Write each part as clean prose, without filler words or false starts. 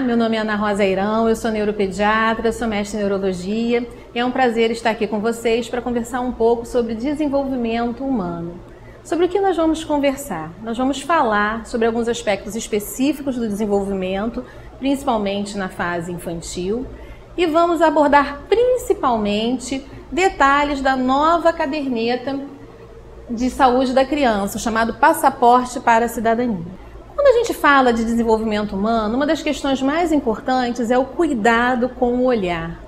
meu nome é Ana Rosa Eirão, eu sou neuropediatra, sou mestre em neurologia e é um prazer estar aqui com vocês para conversar um pouco sobre desenvolvimento humano. Sobre o que nós vamos conversar? Nós vamos falar sobre alguns aspectos específicos do desenvolvimento, principalmente na fase infantil, e vamos abordar principalmente detalhes da nova caderneta de saúde da criança, chamado Passaporte para a Cidadania. Quando a gente fala de desenvolvimento humano, uma das questões mais importantes é o cuidado com o olhar.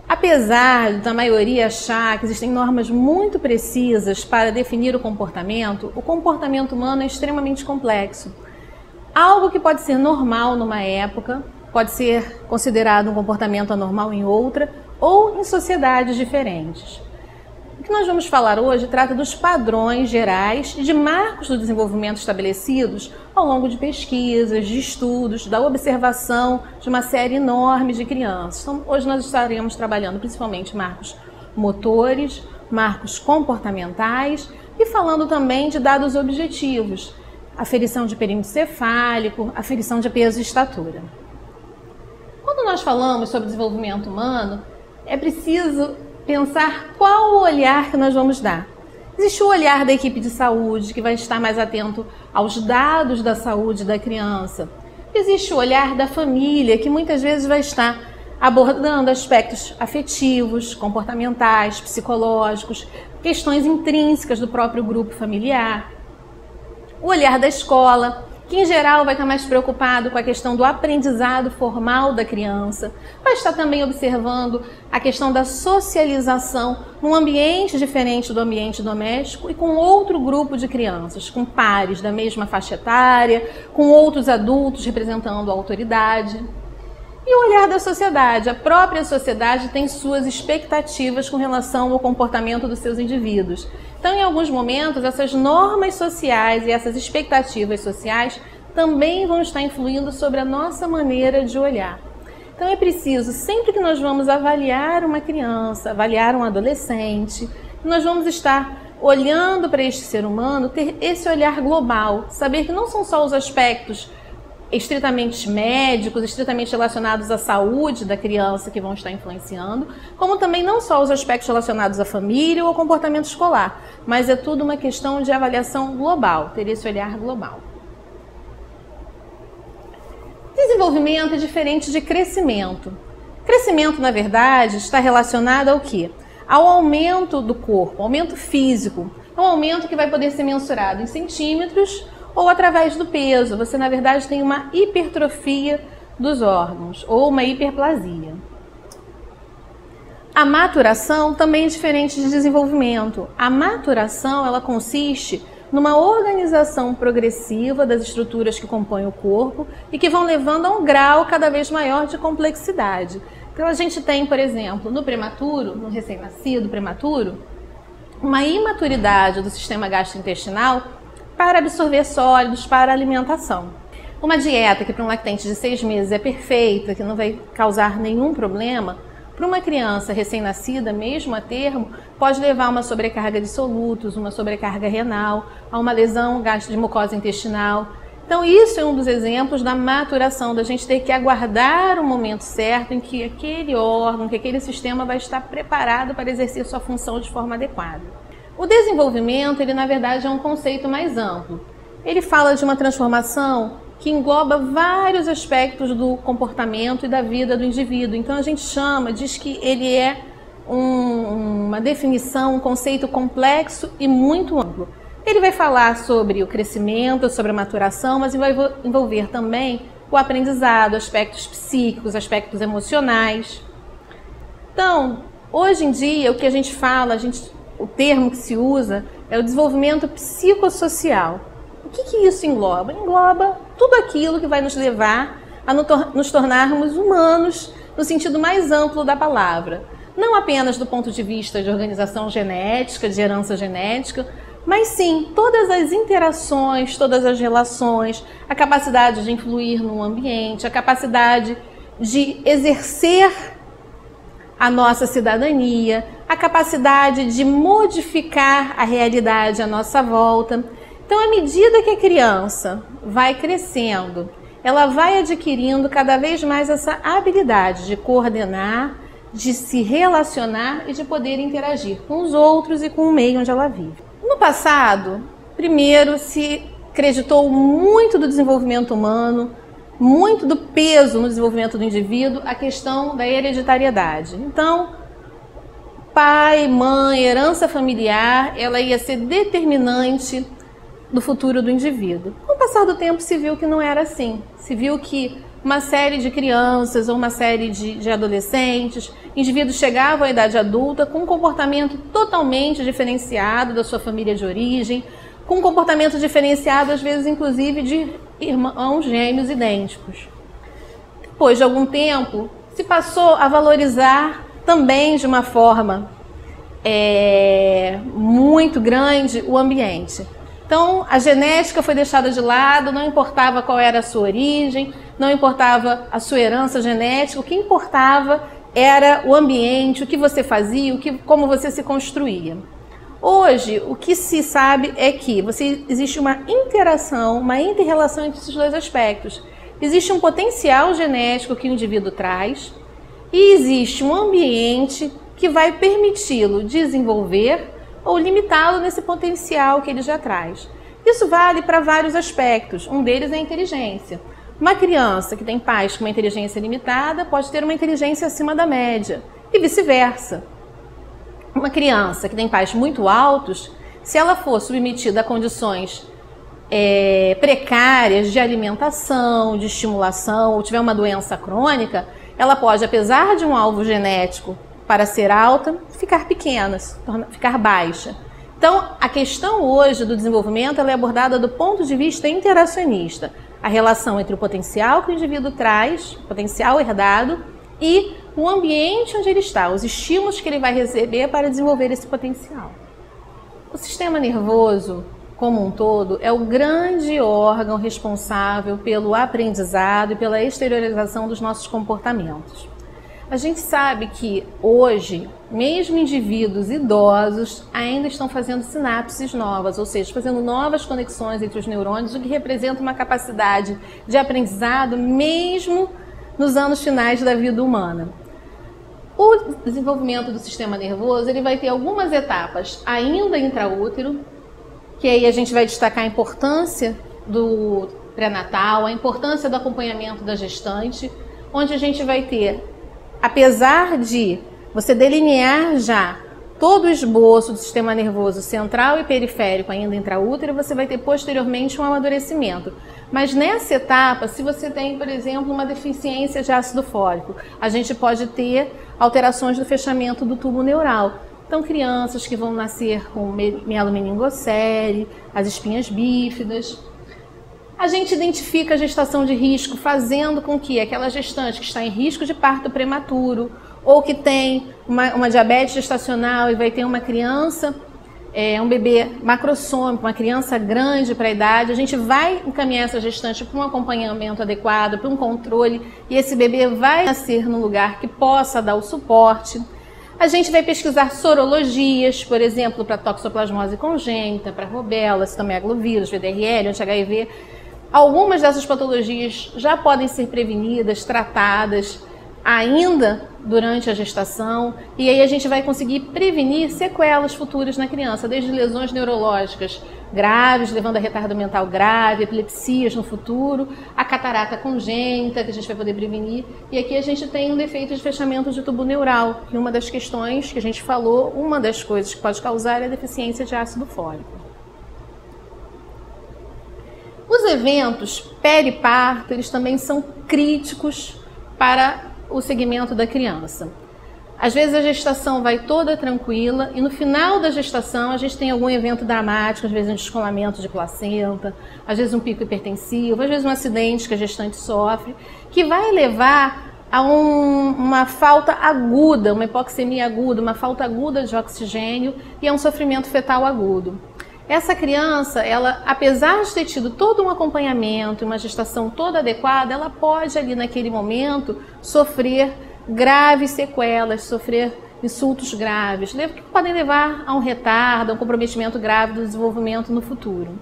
Apesar da maioria achar que existem normas muito precisas para definir o comportamento humano é extremamente complexo. Algo que pode ser normal numa época, pode ser considerado um comportamento anormal em outra, ou em sociedades diferentes. O que nós vamos falar hoje trata dos padrões gerais e de marcos do desenvolvimento estabelecidos ao longo de pesquisas, de estudos, da observação de uma série enorme de crianças. Então, hoje nós estaremos trabalhando principalmente marcos motores, marcos comportamentais e falando também de dados objetivos, aferição de perímetro cefálico, aferição de peso e estatura. Quando nós falamos sobre desenvolvimento humano, é preciso pensar qual o olhar que nós vamos dar. Existe o olhar da equipe de saúde, que vai estar mais atento aos dados da saúde da criança. Existe o olhar da família, que muitas vezes vai estar abordando aspectos afetivos, comportamentais, psicológicos, questões intrínsecas do próprio grupo familiar. O olhar da escola, que em geral vai estar mais preocupado com a questão do aprendizado formal da criança, vai estar também observando a questão da socialização num ambiente diferente do ambiente doméstico e com outro grupo de crianças, com pares da mesma faixa etária, com outros adultos representando a autoridade. E o olhar da sociedade. A própria sociedade tem suas expectativas com relação ao comportamento dos seus indivíduos. Então, em alguns momentos, essas normas sociais e essas expectativas sociais também vão estar influindo sobre a nossa maneira de olhar. Então, é preciso, sempre que nós vamos avaliar uma criança, avaliar um adolescente, nós vamos estar olhando para este ser humano, ter esse olhar global, saber que não são só os aspectos estritamente médicos, estritamente relacionados à saúde da criança que vão estar influenciando, como também não só os aspectos relacionados à família ou ao comportamento escolar, mas é tudo uma questão de avaliação global, ter esse olhar global. Desenvolvimento é diferente de crescimento. Crescimento, na verdade, está relacionado ao quê? Ao aumento do corpo, aumento físico. É um aumento que vai poder ser mensurado em centímetros ou através do peso. Você, na verdade, tem uma hipertrofia dos órgãos ou uma hiperplasia. A maturação também é diferente de desenvolvimento. A maturação, ela consiste numa organização progressiva das estruturas que compõem o corpo e que vão levando a um grau cada vez maior de complexidade. Então, a gente tem, por exemplo, no prematuro, no recém-nascido prematuro, uma imaturidade do sistema gastrointestinal para absorver sólidos, para alimentação. Uma dieta que para um lactente de 6 meses é perfeita, que não vai causar nenhum problema, para uma criança recém-nascida, mesmo a termo, pode levar a uma sobrecarga de solutos, uma sobrecarga renal, a uma lesão de mucosa intestinal. Então isso é um dos exemplos da maturação, da gente ter que aguardar o momento certo em que aquele órgão, que aquele sistema vai estar preparado para exercer sua função de forma adequada. O desenvolvimento, ele na verdade é um conceito mais amplo. Ele fala de uma transformação que engloba vários aspectos do comportamento e da vida do indivíduo. Então a gente diz que ele é uma definição, um conceito complexo e muito amplo. Ele vai falar sobre o crescimento, sobre a maturação, mas vai envolver também o aprendizado, aspectos psíquicos, aspectos emocionais. Então, hoje em dia, o que a gente fala, o termo que se usa é o desenvolvimento psicossocial. O que isso engloba? Engloba tudo aquilo que vai nos levar a nos tornarmos humanos no sentido mais amplo da palavra. Não apenas do ponto de vista de organização genética, de herança genética, mas sim todas as interações, todas as relações, a capacidade de influir no ambiente, a capacidade de exercer a nossa cidadania, a capacidade de modificar a realidade à nossa volta. Então, à medida que a criança vai crescendo ela vai adquirindo cada vez mais essa habilidade de coordenar, de se relacionar e de poder interagir com os outros e com o meio onde ela vive. No passado, primeiro se acreditou muito do desenvolvimento humano, muito do peso no desenvolvimento do indivíduo, a questão da hereditariedade. Então, pai, mãe, herança familiar, ela ia ser determinante do futuro do indivíduo. Com o passar do tempo se viu que não era assim. Se viu que uma série de crianças ou uma série de adolescentes, indivíduos chegavam à idade adulta com um comportamento totalmente diferenciado da sua família de origem, com um comportamento diferenciado, às vezes, inclusive, de irmãos gêmeos idênticos. Depois de algum tempo, se passou a valorizar também de uma forma muito grande o ambiente. Então, a genética foi deixada de lado, não importava qual era a sua origem, não importava a sua herança genética, o que importava era o ambiente, o que você fazia, como você se construía. Hoje, o que se sabe é que existe uma interação, uma inter-relação entre esses dois aspectos. Existe um potencial genético que o indivíduo traz e existe um ambiente que vai permiti-lo desenvolver ou limitá-lo nesse potencial que ele já traz. Isso vale para vários aspectos, um deles é a inteligência. Uma criança que tem pais com uma inteligência limitada pode ter uma inteligência acima da média e vice-versa. Uma criança que tem pais muito altos, se ela for submetida a condições precárias de alimentação, de estimulação, ou tiver uma doença crônica, ela pode, apesar de um alvo genético para ser alta, ficar pequena, ficar baixa. Então, a questão hoje do desenvolvimento ela é abordada do ponto de vista interacionista. A relação entre o potencial que o indivíduo traz, o potencial herdado, e o ambiente onde ele está, os estímulos que ele vai receber para desenvolver esse potencial. O sistema nervoso, como um todo, é o grande órgão responsável pelo aprendizado e pela exteriorização dos nossos comportamentos. A gente sabe que hoje, mesmo indivíduos idosos ainda estão fazendo sinapses novas, ou seja, fazendo novas conexões entre os neurônios, o que representa uma capacidade de aprendizado mesmo nos anos finais da vida humana. O desenvolvimento do sistema nervoso ele vai ter algumas etapas ainda intraútero, que aí a gente vai destacar a importância do pré-natal, a importância do acompanhamento da gestante, onde a gente vai ter, apesar de você delinear já todo o esboço do sistema nervoso central e periférico ainda intraútero, você vai ter posteriormente um amadurecimento. Mas nessa etapa, se você tem, por exemplo, uma deficiência de ácido fólico, a gente pode ter alterações do fechamento do tubo neural. Então, crianças que vão nascer com mielomeningocele, as espinhas bífidas. A gente identifica a gestação de risco fazendo com que aquela gestante que está em risco de parto prematuro ou que tem uma diabetes gestacional e vai ter uma criança, um bebê macrossômico, uma criança grande para a idade, a gente vai encaminhar essa gestante para um acompanhamento adequado, para um controle, e esse bebê vai nascer num lugar que possa dar o suporte. A gente vai pesquisar sorologias, por exemplo, para toxoplasmose congênita, para rubéola, citomegalovirus, VDRL, anti-HIV. Algumas dessas patologias já podem ser prevenidas, tratadas ainda durante a gestação, e aí a gente vai conseguir prevenir sequelas futuras na criança, desde lesões neurológicas graves, levando a retardo mental grave, epilepsias no futuro, a catarata congênita, que a gente vai poder prevenir. E aqui a gente tem um defeito de fechamento de tubo neural, que uma das questões que a gente falou, uma das coisas que pode causar é a deficiência de ácido fólico. Os eventos periparto, eles também são críticos para o segmento da criança. Às vezes a gestação vai toda tranquila e no final da gestação a gente tem algum evento dramático, às vezes um descolamento de placenta, às vezes um pico hipertensivo, às vezes um acidente que a gestante sofre, que vai levar a uma falta aguda, uma hipoxemia aguda, uma falta aguda de oxigênio e a um sofrimento fetal agudo. Essa criança, ela, apesar de ter tido todo um acompanhamento, uma gestação toda adequada, ela pode ali naquele momento sofrer graves sequelas, sofrer insultos graves, que podem levar a um retardo, a um comprometimento grave do desenvolvimento no futuro.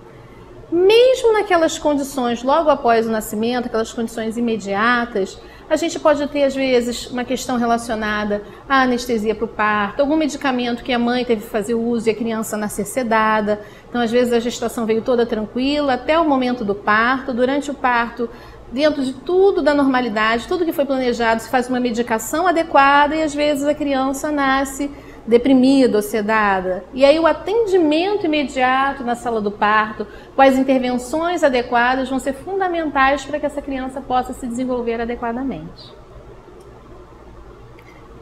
Mesmo naquelas condições logo após o nascimento, aquelas condições imediatas, a gente pode ter, às vezes, uma questão relacionada à anestesia para o parto, algum medicamento que a mãe teve que fazer uso e a criança nascer sedada. Então, às vezes, a gestação veio toda tranquila até o momento do parto. Durante o parto, dentro de tudo da normalidade, tudo que foi planejado, se faz uma medicação adequada e, às vezes, a criança nasce deprimida ou sedada. E aí o atendimento imediato na sala do parto, com as intervenções adequadas, vão ser fundamentais para que essa criança possa se desenvolver adequadamente.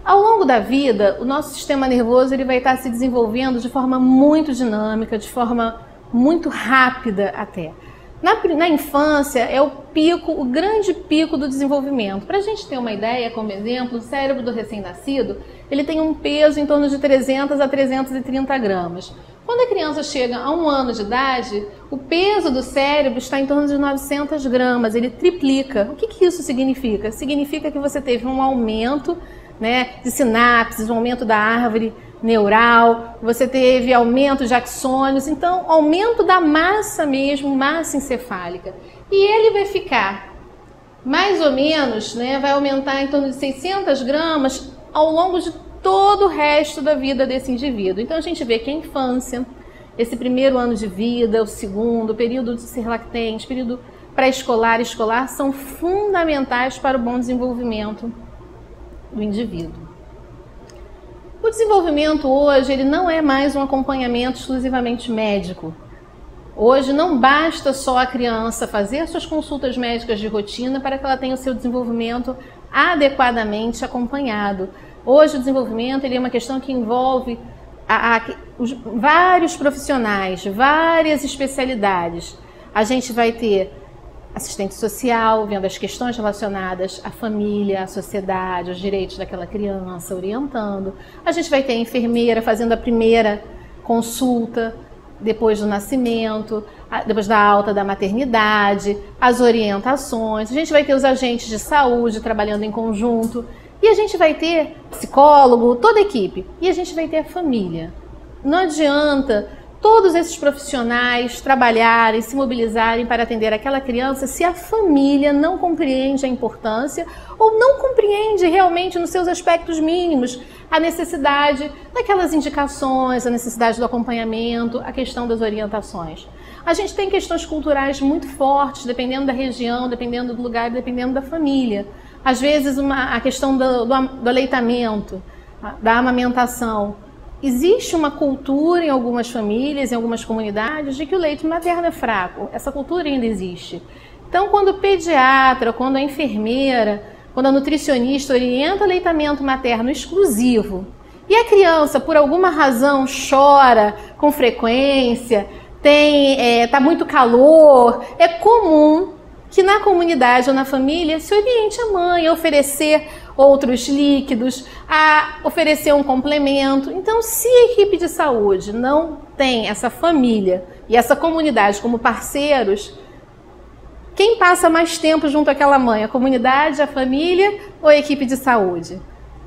Ao longo da vida, o nosso sistema nervoso ele vai estar se desenvolvendo de forma muito dinâmica, de forma muito rápida até. Na infância é o pico, o grande pico do desenvolvimento. Para a gente ter uma ideia, como exemplo, o cérebro do recém-nascido ele tem um peso em torno de 300 a 330 gramas. Quando a criança chega a 1 ano de idade, o peso do cérebro está em torno de 900 gramas, ele triplica. O que isso significa? Significa que você teve um aumento, né, de sinapses, um aumento da árvore neural, você teve aumento de axônios, então aumento da massa mesmo, massa encefálica. E ele vai ficar mais ou menos, né, vai aumentar em torno de 600 gramas ao longo de todo o resto da vida desse indivíduo. Então a gente vê que a infância, esse primeiro ano de vida, o segundo, o período de ser lactente, período pré-escolar e escolar, são fundamentais para o bom desenvolvimento do indivíduo. O desenvolvimento hoje ele não é mais um acompanhamento exclusivamente médico. Hoje não basta só a criança fazer suas consultas médicas de rotina para que ela tenha o seu desenvolvimento adequadamente acompanhado. Hoje o desenvolvimento ele é uma questão que envolve vários profissionais, várias especialidades. A gente vai ter assistente social, vendo as questões relacionadas à família, à sociedade, aos direitos daquela criança, orientando. A gente vai ter a enfermeira fazendo a primeira consulta depois do nascimento, depois da alta da maternidade, as orientações. A gente vai ter os agentes de saúde trabalhando em conjunto. E a gente vai ter psicólogo, toda a equipe. E a gente vai ter a família. Não adianta todos esses profissionais trabalharem, se mobilizarem para atender aquela criança se a família não compreende a importância ou não compreende realmente nos seus aspectos mínimos a necessidade daquelas indicações, a necessidade do acompanhamento, a questão das orientações. A gente tem questões culturais muito fortes, dependendo da região, dependendo do lugar, dependendo da família. Às vezes a questão do aleitamento, da amamentação. Existe uma cultura em algumas famílias, em algumas comunidades, de que o leite materno é fraco. Essa cultura ainda existe. Então, quando o pediatra, quando a enfermeira, quando a nutricionista orienta o aleitamento materno exclusivo, e a criança, por alguma razão, chora com frequência, tá muito calor, é comum que na comunidade ou na família se oriente a mãe a oferecer outros líquidos, a oferecer um complemento. Então, se a equipe de saúde não tem essa família e essa comunidade como parceiros, quem passa mais tempo junto àquela mãe? A comunidade, a família ou a equipe de saúde?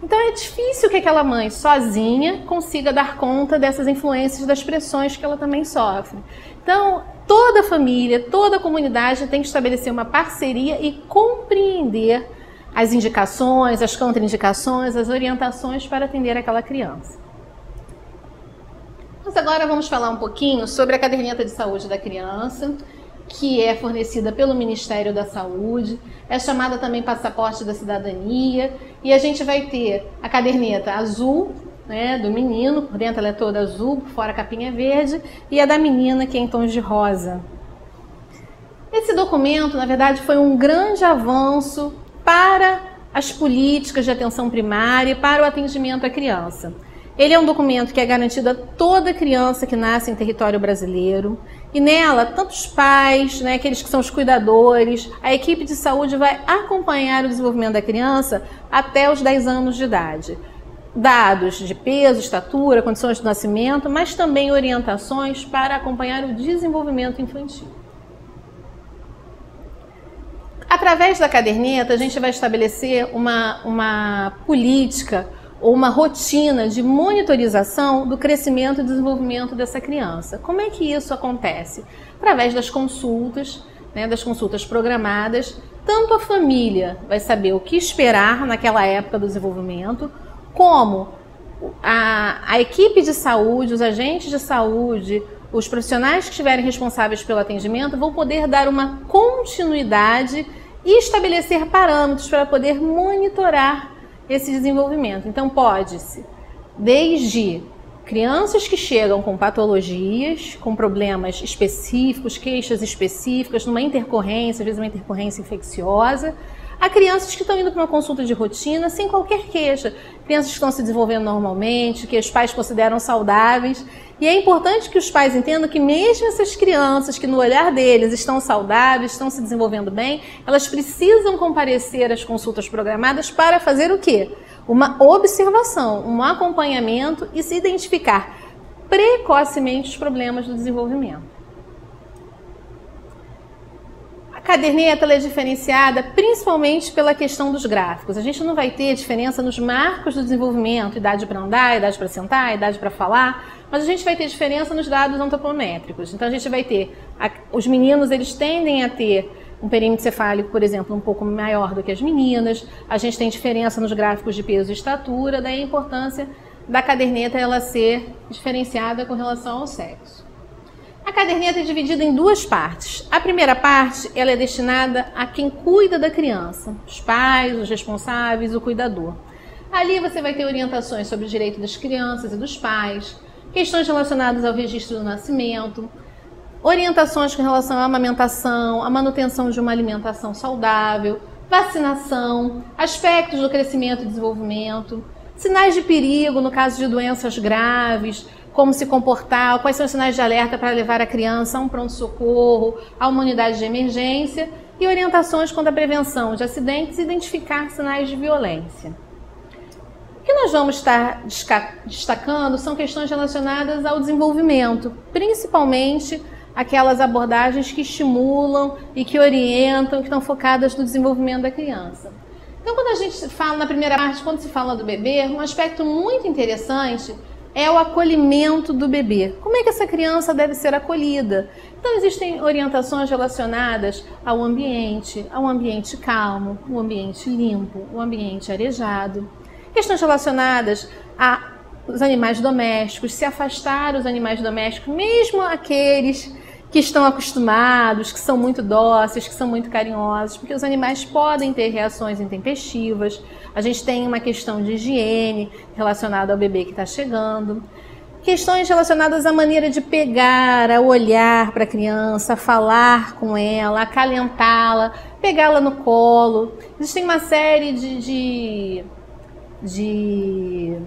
Então é difícil que aquela mãe sozinha consiga dar conta dessas influências, das pressões que ela também sofre. Então, toda a família, toda a comunidade tem que estabelecer uma parceria e compreender as indicações, as contraindicações, as orientações para atender aquela criança. Mas agora vamos falar um pouquinho sobre a caderneta de saúde da criança, que é fornecida pelo Ministério da Saúde, é chamada também passaporte da cidadania, e a gente vai ter a caderneta azul, né, do menino, por dentro ela é toda azul, por fora a capinha é verde, e a da menina, que é em tons de rosa. Esse documento, na verdade, foi um grande avanço para as políticas de atenção primária e para o atendimento à criança. Ele é um documento que é garantido a toda criança que nasce em território brasileiro, e nela, tanto os pais, né, aqueles que são os cuidadores, a equipe de saúde vai acompanhar o desenvolvimento da criança até os 10 anos de idade. Dados de peso, estatura, condições de nascimento, mas também orientações para acompanhar o desenvolvimento infantil. Através da caderneta, a gente vai estabelecer uma política ou uma rotina de monitorização do crescimento e desenvolvimento dessa criança. Como é que isso acontece? Através das consultas, né, das consultas programadas. Tanto a família vai saber o que esperar naquela época do desenvolvimento, como a equipe de saúde, os agentes de saúde, os profissionais que estiverem responsáveis pelo atendimento vão poder dar uma continuidade e estabelecer parâmetros para poder monitorar esse desenvolvimento. Então pode-se, desde crianças que chegam com patologias, com problemas específicos, queixas específicas, numa intercorrência, às vezes uma intercorrência infecciosa, a crianças que estão indo para uma consulta de rotina sem qualquer queixa, crianças que estão se desenvolvendo normalmente, que os pais consideram saudáveis. E é importante que os pais entendam que mesmo essas crianças que no olhar deles estão saudáveis, estão se desenvolvendo bem, elas precisam comparecer às consultas programadas para fazer o quê? Uma observação, um acompanhamento e se identificar precocemente os problemas do desenvolvimento. A caderneta ela é diferenciada principalmente pela questão dos gráficos. A gente não vai ter diferença nos marcos do desenvolvimento, idade para andar, idade para sentar, idade para falar, mas a gente vai ter diferença nos dados antropométricos. Então a gente vai ter, os meninos eles tendem a ter um perímetro cefálico, por exemplo, um pouco maior do que as meninas. A gente tem diferença nos gráficos de peso e estatura, daí a importância da caderneta ela ser diferenciada com relação ao sexo. A caderneta é dividida em duas partes. A primeira parte ela é destinada a quem cuida da criança, os pais, os responsáveis, o cuidador. Ali você vai ter orientações sobre o direito das crianças e dos pais, questões relacionadas ao registro do nascimento, orientações com relação à amamentação, à manutenção de uma alimentação saudável, vacinação, aspectos do crescimento e desenvolvimento, sinais de perigo no caso de doenças graves, como se comportar, quais são os sinais de alerta para levar a criança a um pronto-socorro, a uma unidade de emergência e orientações quanto à prevenção de acidentes e identificar sinais de violência. O que nós vamos estar destacando são questões relacionadas ao desenvolvimento, principalmente aquelas abordagens que estimulam e que orientam, que estão focadas no desenvolvimento da criança. Então, quando a gente fala na primeira parte, quando se fala do bebê, um aspecto muito interessante é o acolhimento do bebê. Como é que essa criança deve ser acolhida? Então, existem orientações relacionadas ao ambiente calmo, um ambiente limpo, um ambiente arejado. Questões relacionadas aos animais domésticos, se afastar dos animais domésticos, mesmo aqueles que estão acostumados, que são muito dóceis, que são muito carinhosos, porque os animais podem ter reações intempestivas. A gente tem uma questão de higiene relacionada ao bebê que está chegando. Questões relacionadas à maneira de pegar, a olhar para a criança, a falar com ela, acalentá-la, pegá-la no colo. Existem uma série de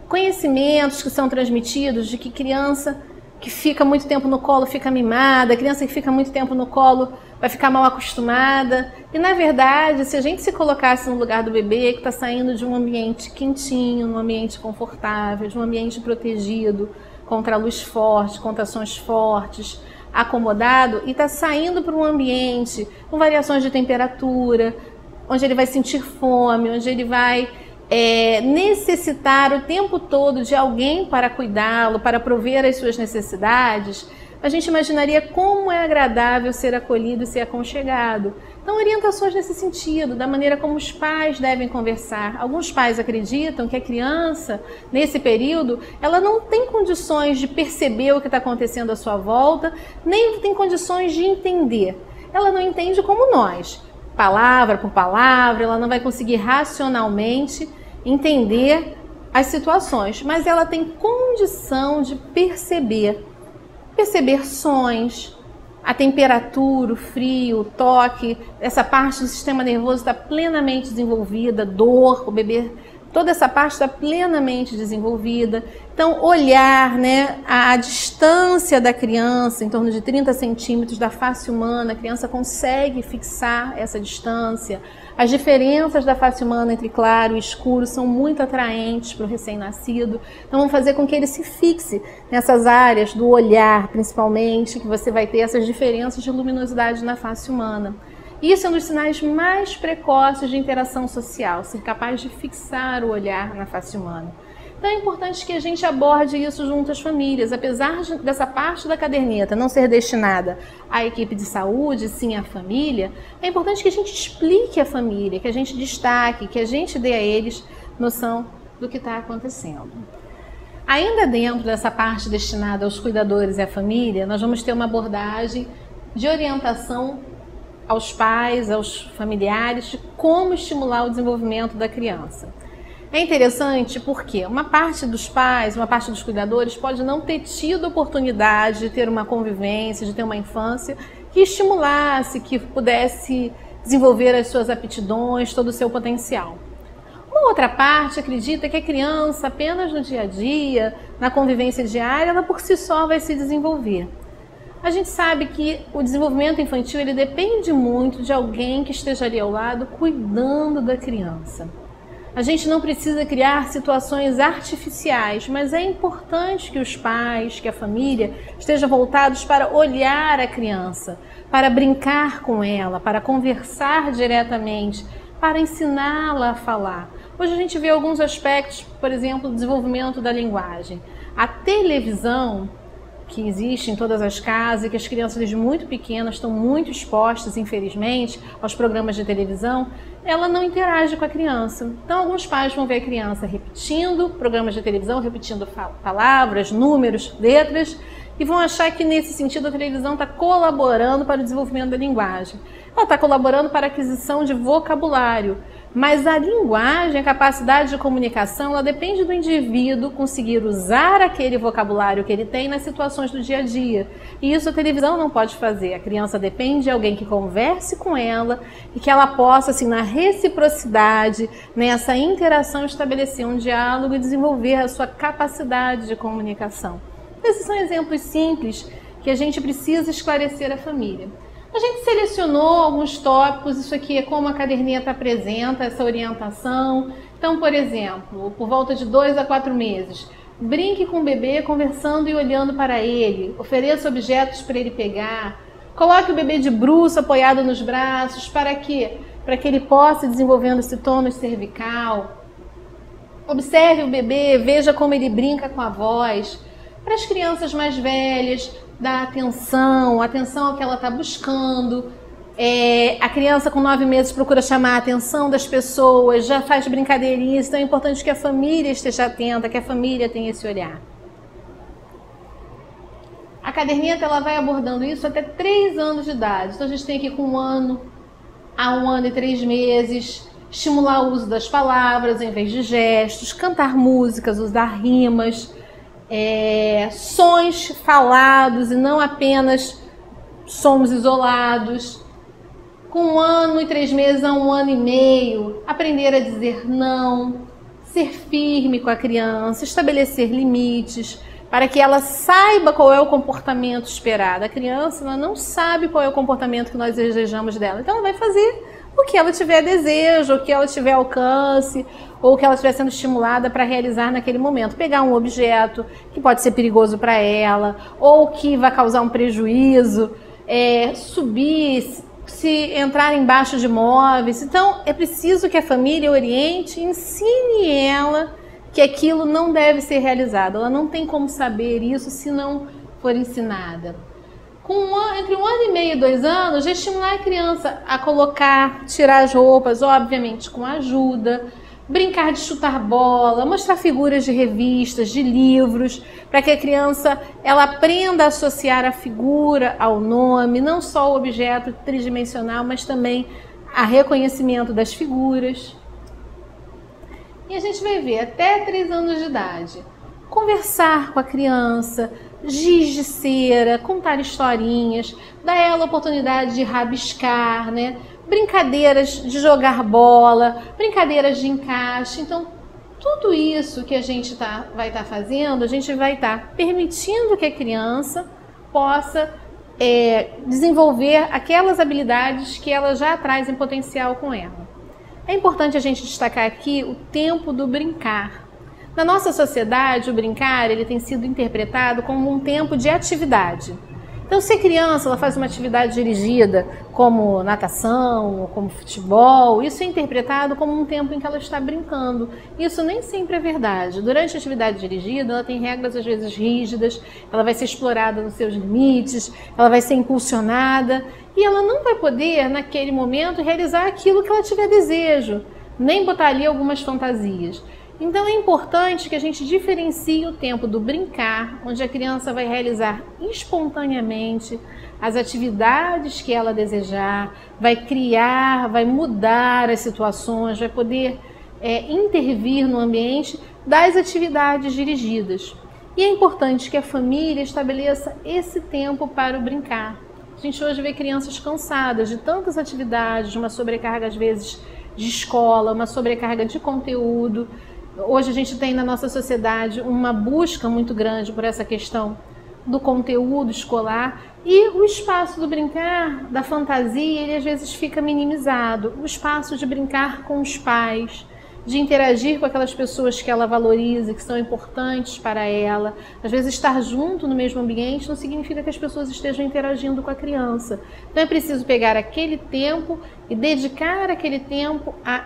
conhecimentos que são transmitidos de que criança que fica muito tempo no colo fica mimada, a criança que fica muito tempo no colo vai ficar mal acostumada. E, na verdade, se a gente se colocasse no lugar do bebê que está saindo de um ambiente quentinho, um ambiente confortável, de um ambiente protegido, contra a luz forte, contra sons fortes, acomodado, e está saindo para um ambiente com variações de temperatura, onde ele vai sentir fome, onde ele vai necessitar o tempo todo de alguém para cuidá-lo, para prover as suas necessidades, a gente imaginaria como é agradável ser acolhido e ser aconchegado. Então, orientações nesse sentido, da maneira como os pais devem conversar. Alguns pais acreditam que a criança, nesse período, ela não tem condições de perceber o que está acontecendo à sua volta, nem tem condições de entender. Ela não entende como nós, palavra por palavra, ela não vai conseguir racionalmente entender as situações, mas ela tem condição de perceber sons, a temperatura, o frio, o toque, essa parte do sistema nervoso está plenamente desenvolvida, dor, o bebê, toda essa parte está plenamente desenvolvida. Então, olhar, né, a distância da criança, em torno de 30 centímetros da face humana, a criança consegue fixar essa distância. As diferenças da face humana entre claro e escuro são muito atraentes para o recém-nascido. Então, vamos fazer com que ele se fixe nessas áreas do olhar, principalmente, que você vai ter essas diferenças de luminosidade na face humana. Isso é um dos sinais mais precoces de interação social, ser capaz de fixar o olhar na face humana. Então é importante que a gente aborde isso junto às famílias, apesar dessa parte da caderneta não ser destinada à equipe de saúde, sim à família, é importante que a gente explique à família, que a gente destaque, que a gente dê a eles noção do que está acontecendo. Ainda dentro dessa parte destinada aos cuidadores e à família, nós vamos ter uma abordagem de orientação aos pais, aos familiares, de como estimular o desenvolvimento da criança. É interessante porque uma parte dos pais, uma parte dos cuidadores pode não ter tido oportunidade de ter uma convivência, de ter uma infância que estimulasse, que pudesse desenvolver as suas aptidões, todo o seu potencial. Uma outra parte acredita que a criança, apenas no dia a dia, na convivência diária, ela por si só vai se desenvolver. A gente sabe que o desenvolvimento infantil ele depende muito de alguém que esteja ali ao lado cuidando da criança. A gente não precisa criar situações artificiais, mas é importante que os pais, que a família estejam voltados para olhar a criança, para brincar com ela, para conversar diretamente, para ensiná-la a falar. Hoje a gente vê alguns aspectos, por exemplo, do desenvolvimento da linguagem. A televisão, que existe em todas as casas e que as crianças desde muito pequenas estão muito expostas, infelizmente, aos programas de televisão, ela não interage com a criança. Então, alguns pais vão ver a criança repetindo programas de televisão, repetindo palavras, números, letras, e vão achar que, nesse sentido, a televisão está colaborando para o desenvolvimento da linguagem. Ela está colaborando para a aquisição de vocabulário, mas a linguagem, a capacidade de comunicação, ela depende do indivíduo conseguir usar aquele vocabulário que ele tem nas situações do dia a dia. E isso a televisão não pode fazer. A criança depende de alguém que converse com ela e que ela possa, assim, na reciprocidade, nessa interação, estabelecer um diálogo e desenvolver a sua capacidade de comunicação. Esses são exemplos simples que a gente precisa esclarecer à família. A gente selecionou alguns tópicos, isso aqui é como a caderneta apresenta essa orientação. Então, por exemplo, por volta de 2 a 4 meses, brinque com o bebê conversando e olhando para ele, ofereça objetos para ele pegar, coloque o bebê de bruços apoiado nos braços, para que ele possa ir desenvolvendo esse tônus cervical. Observe o bebê, veja como ele brinca com a voz. Para as crianças mais velhas, dá atenção ao que ela está buscando. A criança com 9 meses procura chamar a atenção das pessoas, já faz brincadeirinhas, então é importante que a família esteja atenta, que a família tenha esse olhar. A caderneta ela vai abordando isso até 3 anos de idade. Então a gente tem aqui com 1 ano a 1 ano e 3 meses, estimular o uso das palavras em vez de gestos, cantar músicas, usar rimas, sons falados e não apenas sons isolados. Com 1 ano e 3 meses a 1 ano e meio, aprender a dizer não, ser firme com a criança, estabelecer limites, para que ela saiba qual é o comportamento esperado. A criança ela não sabe qual é o comportamento que nós desejamos dela, então ela vai fazer o que ela tiver desejo, o que ela tiver alcance, ou o que ela estiver sendo estimulada para realizar naquele momento. Pegar um objeto que pode ser perigoso para ela, ou que vai causar um prejuízo, subir, se entrar embaixo de móveis. Então, é preciso que a família oriente, ensine ela que aquilo não deve ser realizado. Ela não tem como saber isso se não for ensinada. Entre 1 ano e meio e 2 anos, já estimular a criança a colocar, tirar as roupas, obviamente com ajuda, brincar de chutar bola, mostrar figuras de revistas, de livros, para que a criança ela aprenda a associar a figura ao nome, não só o objeto tridimensional, mas também a reconhecimento das figuras. E a gente vai ver até 3 anos de idade, conversar com a criança, giz de cera, contar historinhas, dar a ela a oportunidade de rabiscar, né? Brincadeiras de jogar bola, brincadeiras de encaixe. Então, tudo isso que a gente vai estar fazendo, a gente vai estar permitindo que a criança possa desenvolver aquelas habilidades que ela já traz em potencial com ela. É importante a gente destacar aqui o tempo do brincar. Na nossa sociedade, o brincar ele tem sido interpretado como um tempo de atividade. Então, se a criança ela faz uma atividade dirigida, como natação, como futebol, isso é interpretado como um tempo em que ela está brincando. Isso nem sempre é verdade. Durante a atividade dirigida, ela tem regras às vezes rígidas, ela vai ser explorada nos seus limites, ela vai ser impulsionada e ela não vai poder, naquele momento, realizar aquilo que ela tiver desejo, nem botar ali algumas fantasias. Então é importante que a gente diferencie o tempo do brincar, onde a criança vai realizar espontaneamente as atividades que ela desejar, vai criar, vai mudar as situações, vai poder intervir no ambiente das atividades dirigidas. E é importante que a família estabeleça esse tempo para o brincar. A gente hoje vê crianças cansadas de tantas atividades, de uma sobrecarga às vezes de escola, uma sobrecarga de conteúdo. Hoje a gente tem na nossa sociedade uma busca muito grande por essa questão do conteúdo escolar e o espaço do brincar, da fantasia, ele às vezes fica minimizado. O espaço de brincar com os pais, de interagir com aquelas pessoas que ela valoriza, que são importantes para ela. Às vezes estar junto no mesmo ambiente não significa que as pessoas estejam interagindo com a criança. Então é preciso pegar aquele tempo e dedicar aquele tempo a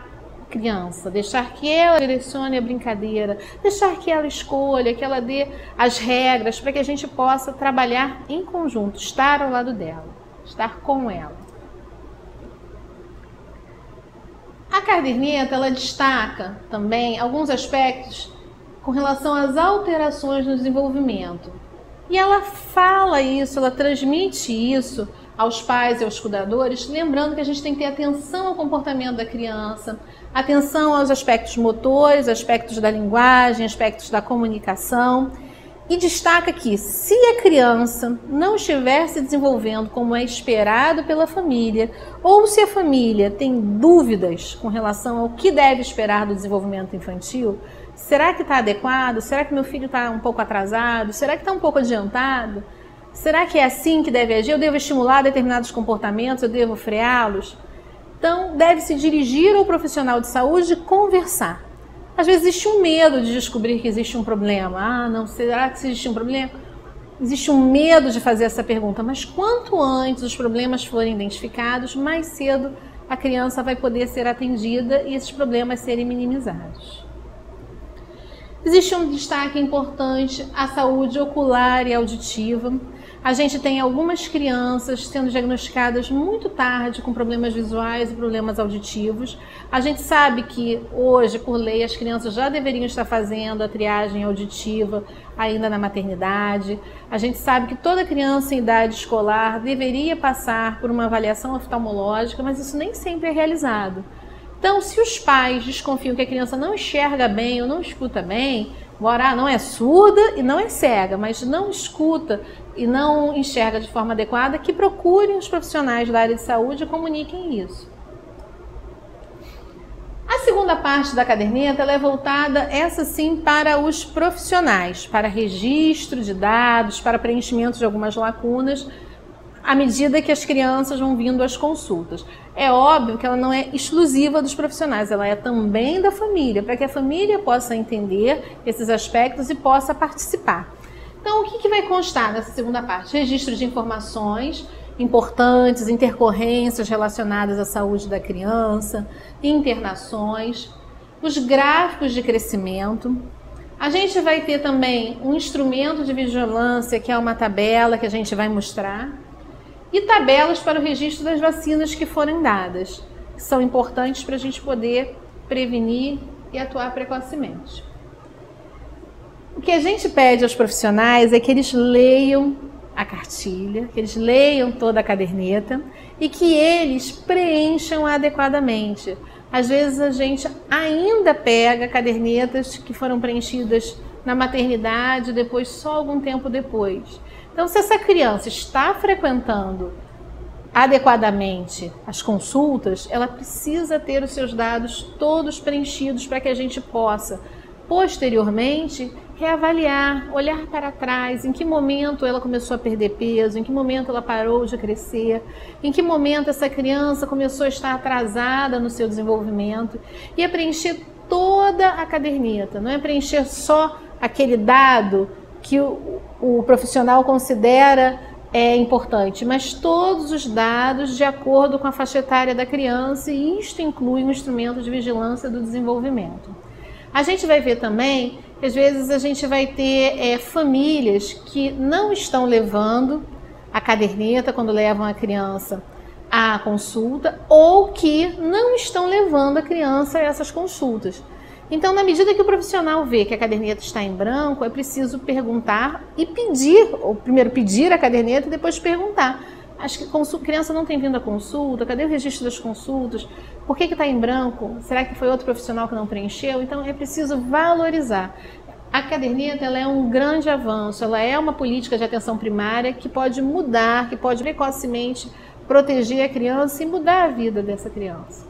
criança, deixar que ela direcione a brincadeira, deixar que ela escolha, que ela dê as regras para que a gente possa trabalhar em conjunto, estar ao lado dela, estar com ela. A caderneta ela destaca também alguns aspectos com relação às alterações no desenvolvimento. E ela fala isso, ela transmite isso aos pais e aos cuidadores, lembrando que a gente tem que ter atenção ao comportamento da criança, atenção aos aspectos motores, aspectos da linguagem, aspectos da comunicação. E destaca que, se a criança não estiver se desenvolvendo como é esperado pela família, ou se a família tem dúvidas com relação ao que deve esperar do desenvolvimento infantil, será que está adequado? Será que meu filho está um pouco atrasado? Será que está um pouco adiantado? Será que é assim que deve agir? Eu devo estimular determinados comportamentos? Eu devo freá-los? Então, deve-se dirigir ao profissional de saúde e conversar. Às vezes existe um medo de descobrir que existe um problema. Ah, não, será que existe um problema? Existe um medo de fazer essa pergunta, mas quanto antes os problemas forem identificados, mais cedo a criança vai poder ser atendida e esses problemas serem minimizados. Existe um destaque importante à saúde ocular e auditiva. A gente tem algumas crianças sendo diagnosticadas muito tarde com problemas visuais e problemas auditivos. A gente sabe que hoje, por lei, as crianças já deveriam estar fazendo a triagem auditiva ainda na maternidade. A gente sabe que toda criança em idade escolar deveria passar por uma avaliação oftalmológica, mas isso nem sempre é realizado. Então, se os pais desconfiam que a criança não enxerga bem ou não escuta bem, embora não é surda e não é cega, mas não escuta e não enxerga de forma adequada, que procurem os profissionais da área de saúde e comuniquem isso. A segunda parte da caderneta ela é voltada, essa sim, para os profissionais, para registro de dados, para preenchimento de algumas lacunas, à medida que as crianças vão vindo às consultas. É óbvio que ela não é exclusiva dos profissionais, ela é também da família, para que a família possa entender esses aspectos e possa participar. Então, o que vai constar nessa segunda parte? Registro de informações importantes, intercorrências relacionadas à saúde da criança, internações, os gráficos de crescimento. A gente vai ter também um instrumento de vigilância, que é uma tabela que a gente vai mostrar, e tabelas para o registro das vacinas que forem dadas, que são importantes para a gente poder prevenir e atuar precocemente. O que a gente pede aos profissionais é que eles leiam a cartilha, que eles leiam toda a caderneta e que eles preencham adequadamente. Às vezes a gente ainda pega cadernetas que foram preenchidas na maternidade, depois só algum tempo depois. Então, se essa criança está frequentando adequadamente as consultas, ela precisa ter os seus dados todos preenchidos para que a gente possa, posteriormente, reavaliar, olhar para trás, em que momento ela começou a perder peso, em que momento ela parou de crescer, em que momento essa criança começou a estar atrasada no seu desenvolvimento, e é preencher toda a caderneta, não é preencher só aquele dado que o profissional considera é importante, mas todos os dados de acordo com a faixa etária da criança, e isto inclui um instrumento de vigilância do desenvolvimento. A gente vai ver também que às vezes a gente vai ter famílias que não estão levando a caderneta quando levam a criança à consulta, ou que não estão levando a criança a essas consultas. Então, na medida que o profissional vê que a caderneta está em branco, é preciso perguntar e pedir, ou primeiro pedir a caderneta e depois perguntar. Acho que a criança não tem vindo à consulta, cadê o registro das consultas? Por que está em branco? Será que foi outro profissional que não preencheu? Então, é preciso valorizar. A caderneta ela é um grande avanço, ela é uma política de atenção primária que pode mudar, que pode precocemente proteger a criança e mudar a vida dessa criança.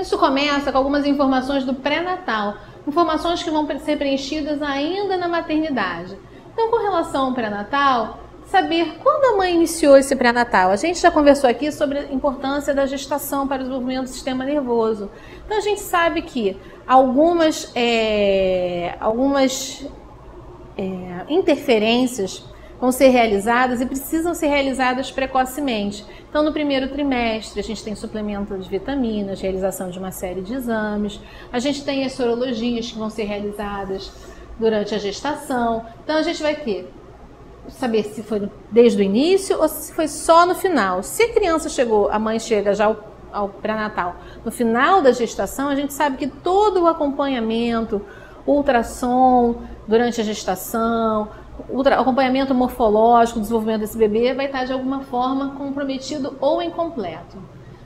Isso começa com algumas informações do pré-natal, informações que vão ser preenchidas ainda na maternidade. Então, com relação ao pré-natal, saber quando a mãe iniciou esse pré-natal. A gente já conversou aqui sobre a importância da gestação para o desenvolvimento do sistema nervoso. Então, a gente sabe que algumas interferências vão ser realizadas e precisam ser realizadas precocemente. Então, no primeiro trimestre, a gente tem suplemento de vitaminas, realização de uma série de exames. A gente tem as sorologias que vão ser realizadas durante a gestação. Então, a gente vai saber se foi desde o início ou se foi só no final. Se a criança a mãe chega já ao pré-natal no final da gestação, a gente sabe que todo o acompanhamento, ultrassom durante a gestação, o acompanhamento morfológico, o desenvolvimento desse bebê vai estar de alguma forma comprometido ou incompleto.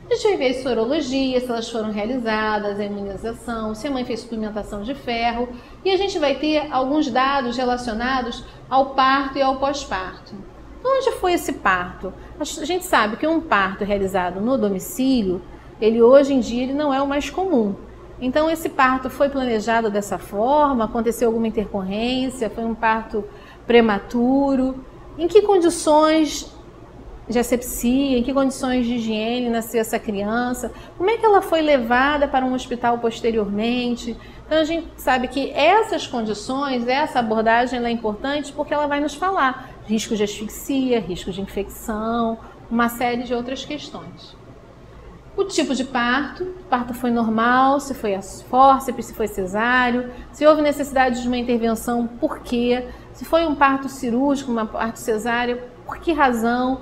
A gente vai ver as sorologias, se elas foram realizadas, a imunização, se a mãe fez suplementação de ferro, e a gente vai ter alguns dados relacionados ao parto e ao pós-parto. Onde foi esse parto? A gente sabe que um parto realizado no domicílio, hoje em dia não é o mais comum. Então, esse parto foi planejado dessa forma? Aconteceu alguma intercorrência? Foi um parto prematuro? Em que condições de asepsia, em que condições de higiene nasceu essa criança? Como é que ela foi levada para um hospital posteriormente? Então, a gente sabe que essas condições, essa abordagem ela é importante porque ela vai nos falar riscos de asfixia, riscos de infecção, uma série de outras questões. O tipo de parto, o parto foi normal, se foi a fórceps, se foi cesáreo, se houve necessidade de uma intervenção, por quê? Se foi um parto cirúrgico, um parto cesáreo, por que razão?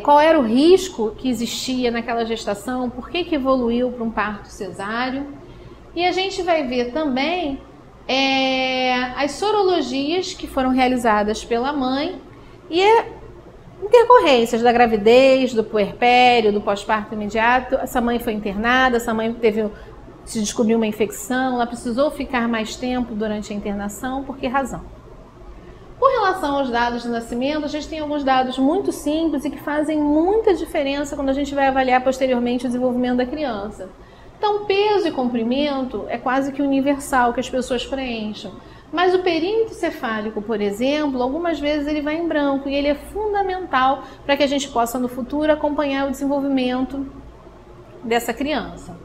Qual era o risco que existia naquela gestação? Por que evoluiu para um parto cesáreo? E a gente vai ver também as sorologias que foram realizadas pela mãe e intercorrências da gravidez, do puerpério, do pós-parto imediato. Essa mãe foi internada, essa mãe se descobriu uma infecção, ela precisou ficar mais tempo durante a internação, por que razão? Com relação aos dados de nascimento, a gente tem alguns dados muito simples e que fazem muita diferença quando a gente vai avaliar posteriormente o desenvolvimento da criança. Então, peso e comprimento é quase que universal que as pessoas preencham. Mas o perímetro cefálico, por exemplo, algumas vezes ele vai em branco e ele é fundamental para que a gente possa no futuro acompanhar o desenvolvimento dessa criança.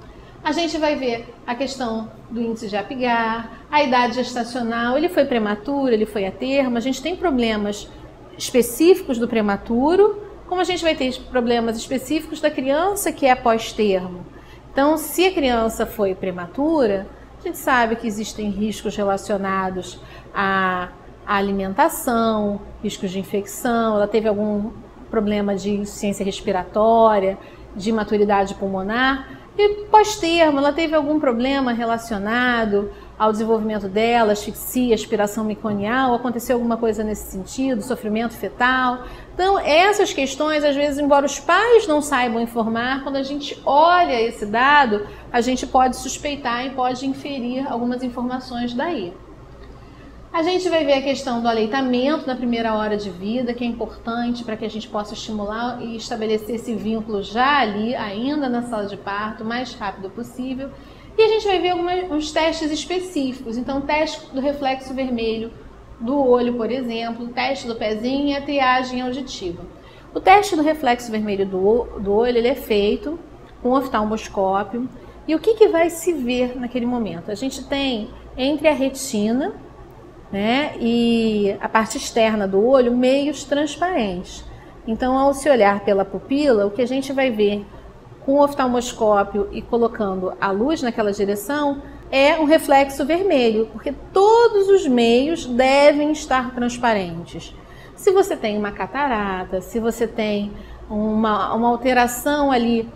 A gente vai ver a questão do índice de Apgar, a idade gestacional, ele foi prematuro, ele foi a termo, a gente tem problemas específicos do prematuro, como a gente vai ter problemas específicos da criança que é pós-termo. Então, se a criança foi prematura, a gente sabe que existem riscos relacionados à alimentação, riscos de infecção, ela teve algum problema de insuficiência respiratória, de maturidade pulmonar, e pós-termo ela teve algum problema relacionado ao desenvolvimento dela, asfixia, aspiração meconial, aconteceu alguma coisa nesse sentido, sofrimento fetal. Então, essas questões, às vezes, embora os pais não saibam informar, quando a gente olha esse dado, a gente pode suspeitar e pode inferir algumas informações daí. A gente vai ver a questão do aleitamento na primeira hora de vida, que é importante para que a gente possa estimular e estabelecer esse vínculo já ali, ainda na sala de parto, o mais rápido possível. E a gente vai ver alguns testes específicos. Então, teste do reflexo vermelho do olho, por exemplo, teste do pezinho e a triagem auditiva. O teste do reflexo vermelho do olho ele é feito com oftalmoscópio. E o que vai se ver naquele momento? A gente tem entre a retina né? E a parte externa do olho, meios transparentes. Então, ao se olhar pela pupila, o que a gente vai ver com o oftalmoscópio e colocando a luz naquela direção é um reflexo vermelho, porque todos os meios devem estar transparentes. Se você tem uma catarata, se você tem uma alteração ali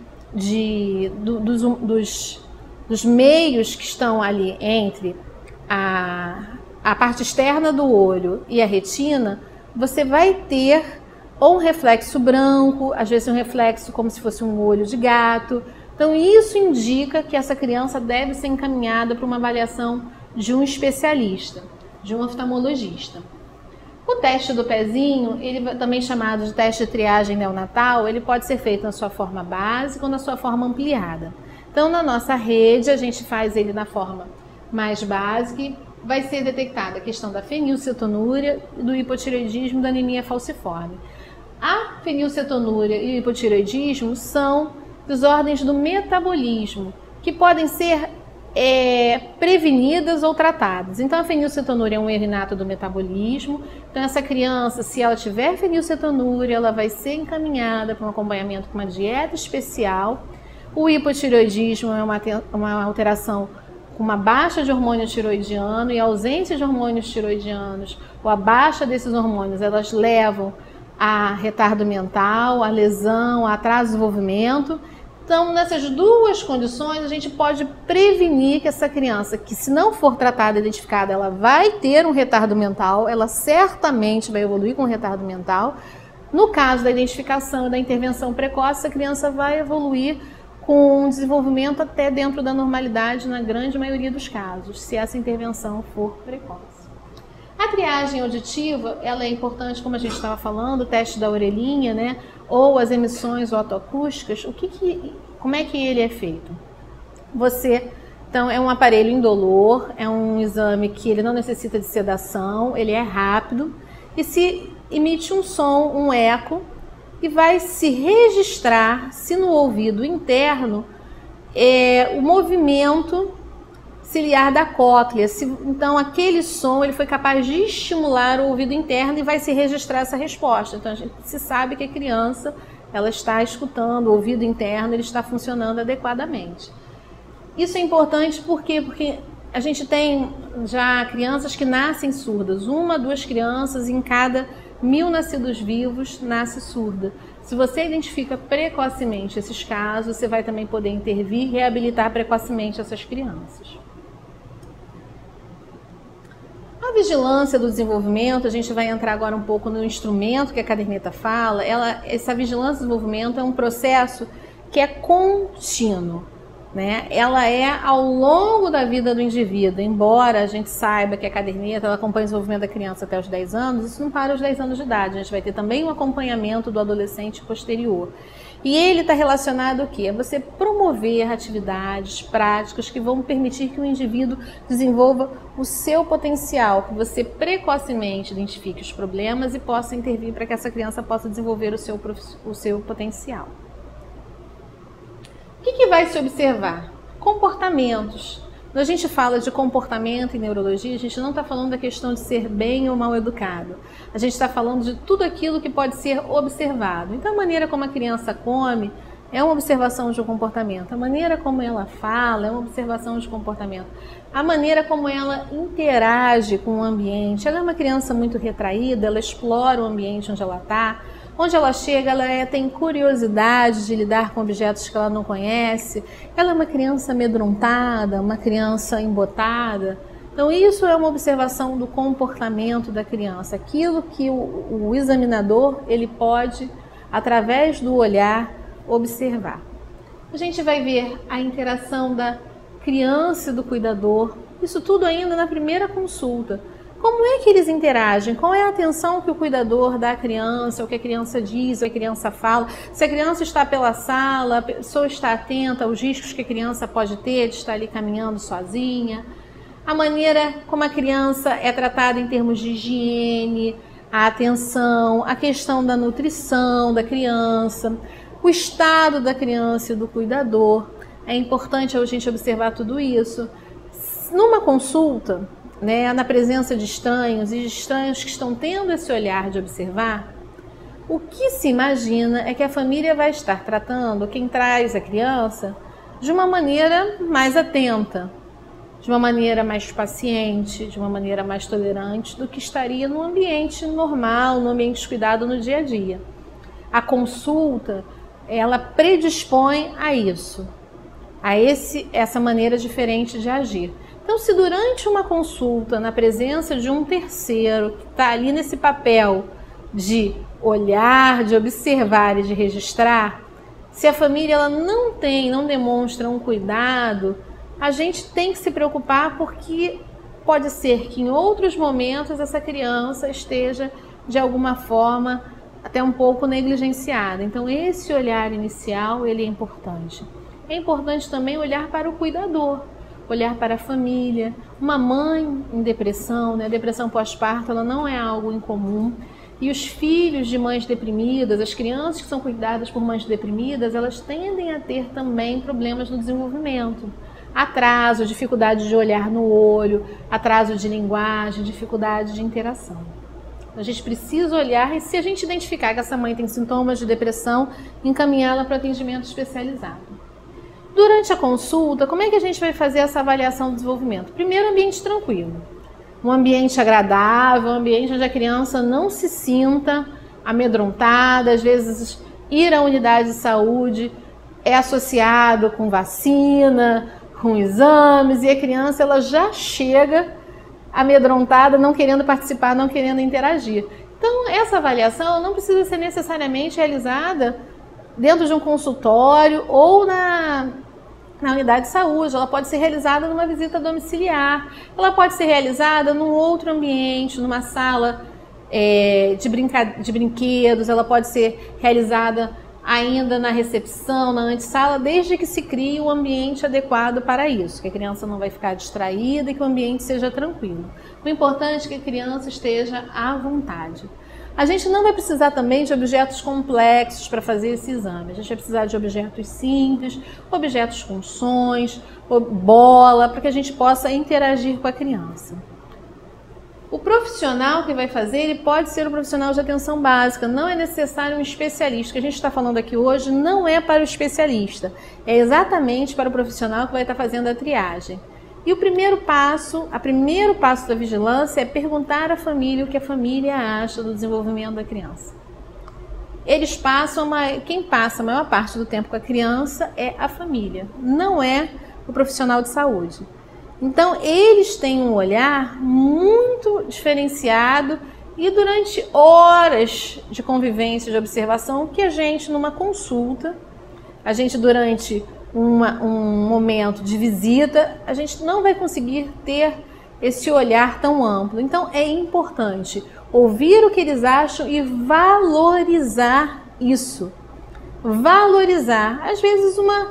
dos meios que estão ali entre a parte externa do olho e a retina, você vai ter ou um reflexo branco, às vezes um reflexo como se fosse um olho de gato. Então isso indica que essa criança deve ser encaminhada para uma avaliação de um especialista, de um oftalmologista. O teste do pezinho, ele também chamado de teste de triagem neonatal, ele pode ser feito na sua forma básica ou na sua forma ampliada. Então, na nossa rede, a gente faz ele na forma mais básica e vai ser detectada a questão da fenilcetonúria, do hipotireoidismo e da anemia falciforme. A fenilcetonúria e o hipotireoidismo são desordens do metabolismo, que podem ser prevenidas ou tratadas. Então, a fenilcetonúria é um erro inato do metabolismo. Então, essa criança, se ela tiver fenilcetonúria, ela vai ser encaminhada para um acompanhamento com uma dieta especial. O hipotireoidismo é uma alteração com uma baixa de hormônio tiroidiano e a ausência de hormônios tiroidianos ou a baixa desses hormônios, elas levam a retardo mental, a lesão, a atraso de desenvolvimento. Então, nessas duas condições, a gente pode prevenir que essa criança, que se não for tratada e identificada, ela vai ter um retardo mental, ela certamente vai evoluir com retardo mental. No caso da identificação e da intervenção precoce, essa criança vai evoluir com um desenvolvimento até dentro da normalidade na grande maioria dos casos, se essa intervenção for precoce. A triagem auditiva, ela é importante, como a gente estava falando, o teste da orelhinha, né? Ou as emissões otoacústicas. Como é que ele é feito? Então, é um aparelho indolor, é um exame que ele não necessita de sedação, ele é rápido e se emite um som, um eco, e vai se registrar, se no ouvido interno, o movimento ciliar da cóclea. Então, aquele som ele foi capaz de estimular o ouvido interno e vai se registrar essa resposta. Então, a gente se sabe que a criança ela está escutando, o ouvido interno ele está funcionando adequadamente. Isso é importante porque a gente tem já crianças que nascem surdas. 1 a 2 crianças em cada 1000 nascidos vivos nasce surda. Se você identifica precocemente esses casos, você vai também poder intervir e reabilitar precocemente essas crianças. A vigilância do desenvolvimento, a gente vai entrar agora um pouco no instrumento que a caderneta fala. Essa vigilância do desenvolvimento é um processo que é contínuo, né? Ela é ao longo da vida do indivíduo. Embora a gente saiba que a caderneta ela acompanha o desenvolvimento da criança até os 10 anos, isso não para os 10 anos de idade. A gente vai ter também um acompanhamento do adolescente posterior. E ele está relacionado ao quê? A você promover atividades práticas que vão permitir que o indivíduo desenvolva o seu potencial, que você precocemente identifique os problemas e possa intervir para que essa criança possa desenvolver o seu potencial. O que vai se observar? Comportamentos. Quando a gente fala de comportamento em neurologia, a gente não está falando da questão de ser bem ou mal educado. A gente está falando de tudo aquilo que pode ser observado. Então, a maneira como a criança come é uma observação de um comportamento. A maneira como ela fala é uma observação de comportamento. A maneira como ela interage com o ambiente. Ela é uma criança muito retraída, ela explora o ambiente onde ela está. Onde ela chega, ela tem curiosidade de lidar com objetos que ela não conhece. Ela é uma criança amedrontada, uma criança embotada. Então, isso é uma observação do comportamento da criança. Aquilo que o examinador ele pode, através do olhar, observar. A gente vai ver a interação da criança e do cuidador. Isso tudo ainda na primeira consulta. Como é que eles interagem? Qual é a atenção que o cuidador dá à criança, o que a criança diz, o que a criança fala? Se a criança está pela sala, a pessoa está atenta aos riscos que a criança pode ter de estar ali caminhando sozinha. A maneira como a criança é tratada em termos de higiene, a atenção, a questão da nutrição da criança, o estado da criança e do cuidador. É importante a gente observar tudo isso. Numa consulta, né, na presença de estranhos e de estranhos que estão tendo esse olhar de observar, o que se imagina é que a família vai estar tratando quem traz a criança de uma maneira mais atenta, de uma maneira mais paciente, de uma maneira mais tolerante do que estaria no ambiente normal, no ambiente de cuidado no dia a dia. A consulta, ela predispõe a isso, a essa maneira diferente de agir. Então, se durante uma consulta, na presença de um terceiro que está ali nesse papel de olhar, de observar e de registrar, se a família ela não demonstra um cuidado, a gente tem que se preocupar, porque pode ser que em outros momentos essa criança esteja de alguma forma até um pouco negligenciada. Então esse olhar inicial ele é importante. É importante também olhar para o cuidador, olhar para a família. Uma mãe em depressão, né? A depressão pós-parto ela não é algo incomum. E os filhos de mães deprimidas, as crianças que são cuidadas por mães deprimidas, elas tendem a ter também problemas no desenvolvimento. Atraso, dificuldade de olhar no olho, atraso de linguagem, dificuldade de interação. A gente precisa olhar e, se a gente identificar que essa mãe tem sintomas de depressão, encaminhá-la para atendimento especializado. Durante a consulta, como é que a gente vai fazer essa avaliação do desenvolvimento? Primeiro, ambiente tranquilo. Um ambiente agradável, um ambiente onde a criança não se sinta amedrontada. Às vezes, ir à unidade de saúde é associado com vacina, com exames, e a criança ela já chega amedrontada, não querendo participar, não querendo interagir. Então, essa avaliação não precisa ser necessariamente realizada dentro de um consultório ou na unidade de saúde. Ela pode ser realizada numa visita domiciliar, ela pode ser realizada num outro ambiente, numa sala de brinquedos, ela pode ser realizada ainda na recepção, na antessala, desde que se crie um ambiente adequado para isso, que a criança não vai ficar distraída e que o ambiente seja tranquilo. O importante é que a criança esteja à vontade. A gente não vai precisar também de objetos complexos para fazer esse exame. A gente vai precisar de objetos simples, objetos com sons, bola, para que a gente possa interagir com a criança. O profissional que vai fazer, ele pode ser um profissional de atenção básica, não é necessário um especialista. O que a gente está falando aqui hoje não é para o especialista, é exatamente para o profissional que vai estar fazendo a triagem. E o primeiro passo da vigilância é perguntar à família o que a família acha do desenvolvimento da criança. Quem passa a maior parte do tempo com a criança é a família, não é o profissional de saúde. Então, eles têm um olhar muito diferenciado e durante horas de convivência, de observação, que a gente, numa consulta, durante um momento de visita, a gente não vai conseguir ter esse olhar tão amplo. Então, é importante ouvir o que eles acham e valorizar isso. Valorizar. Às vezes, uma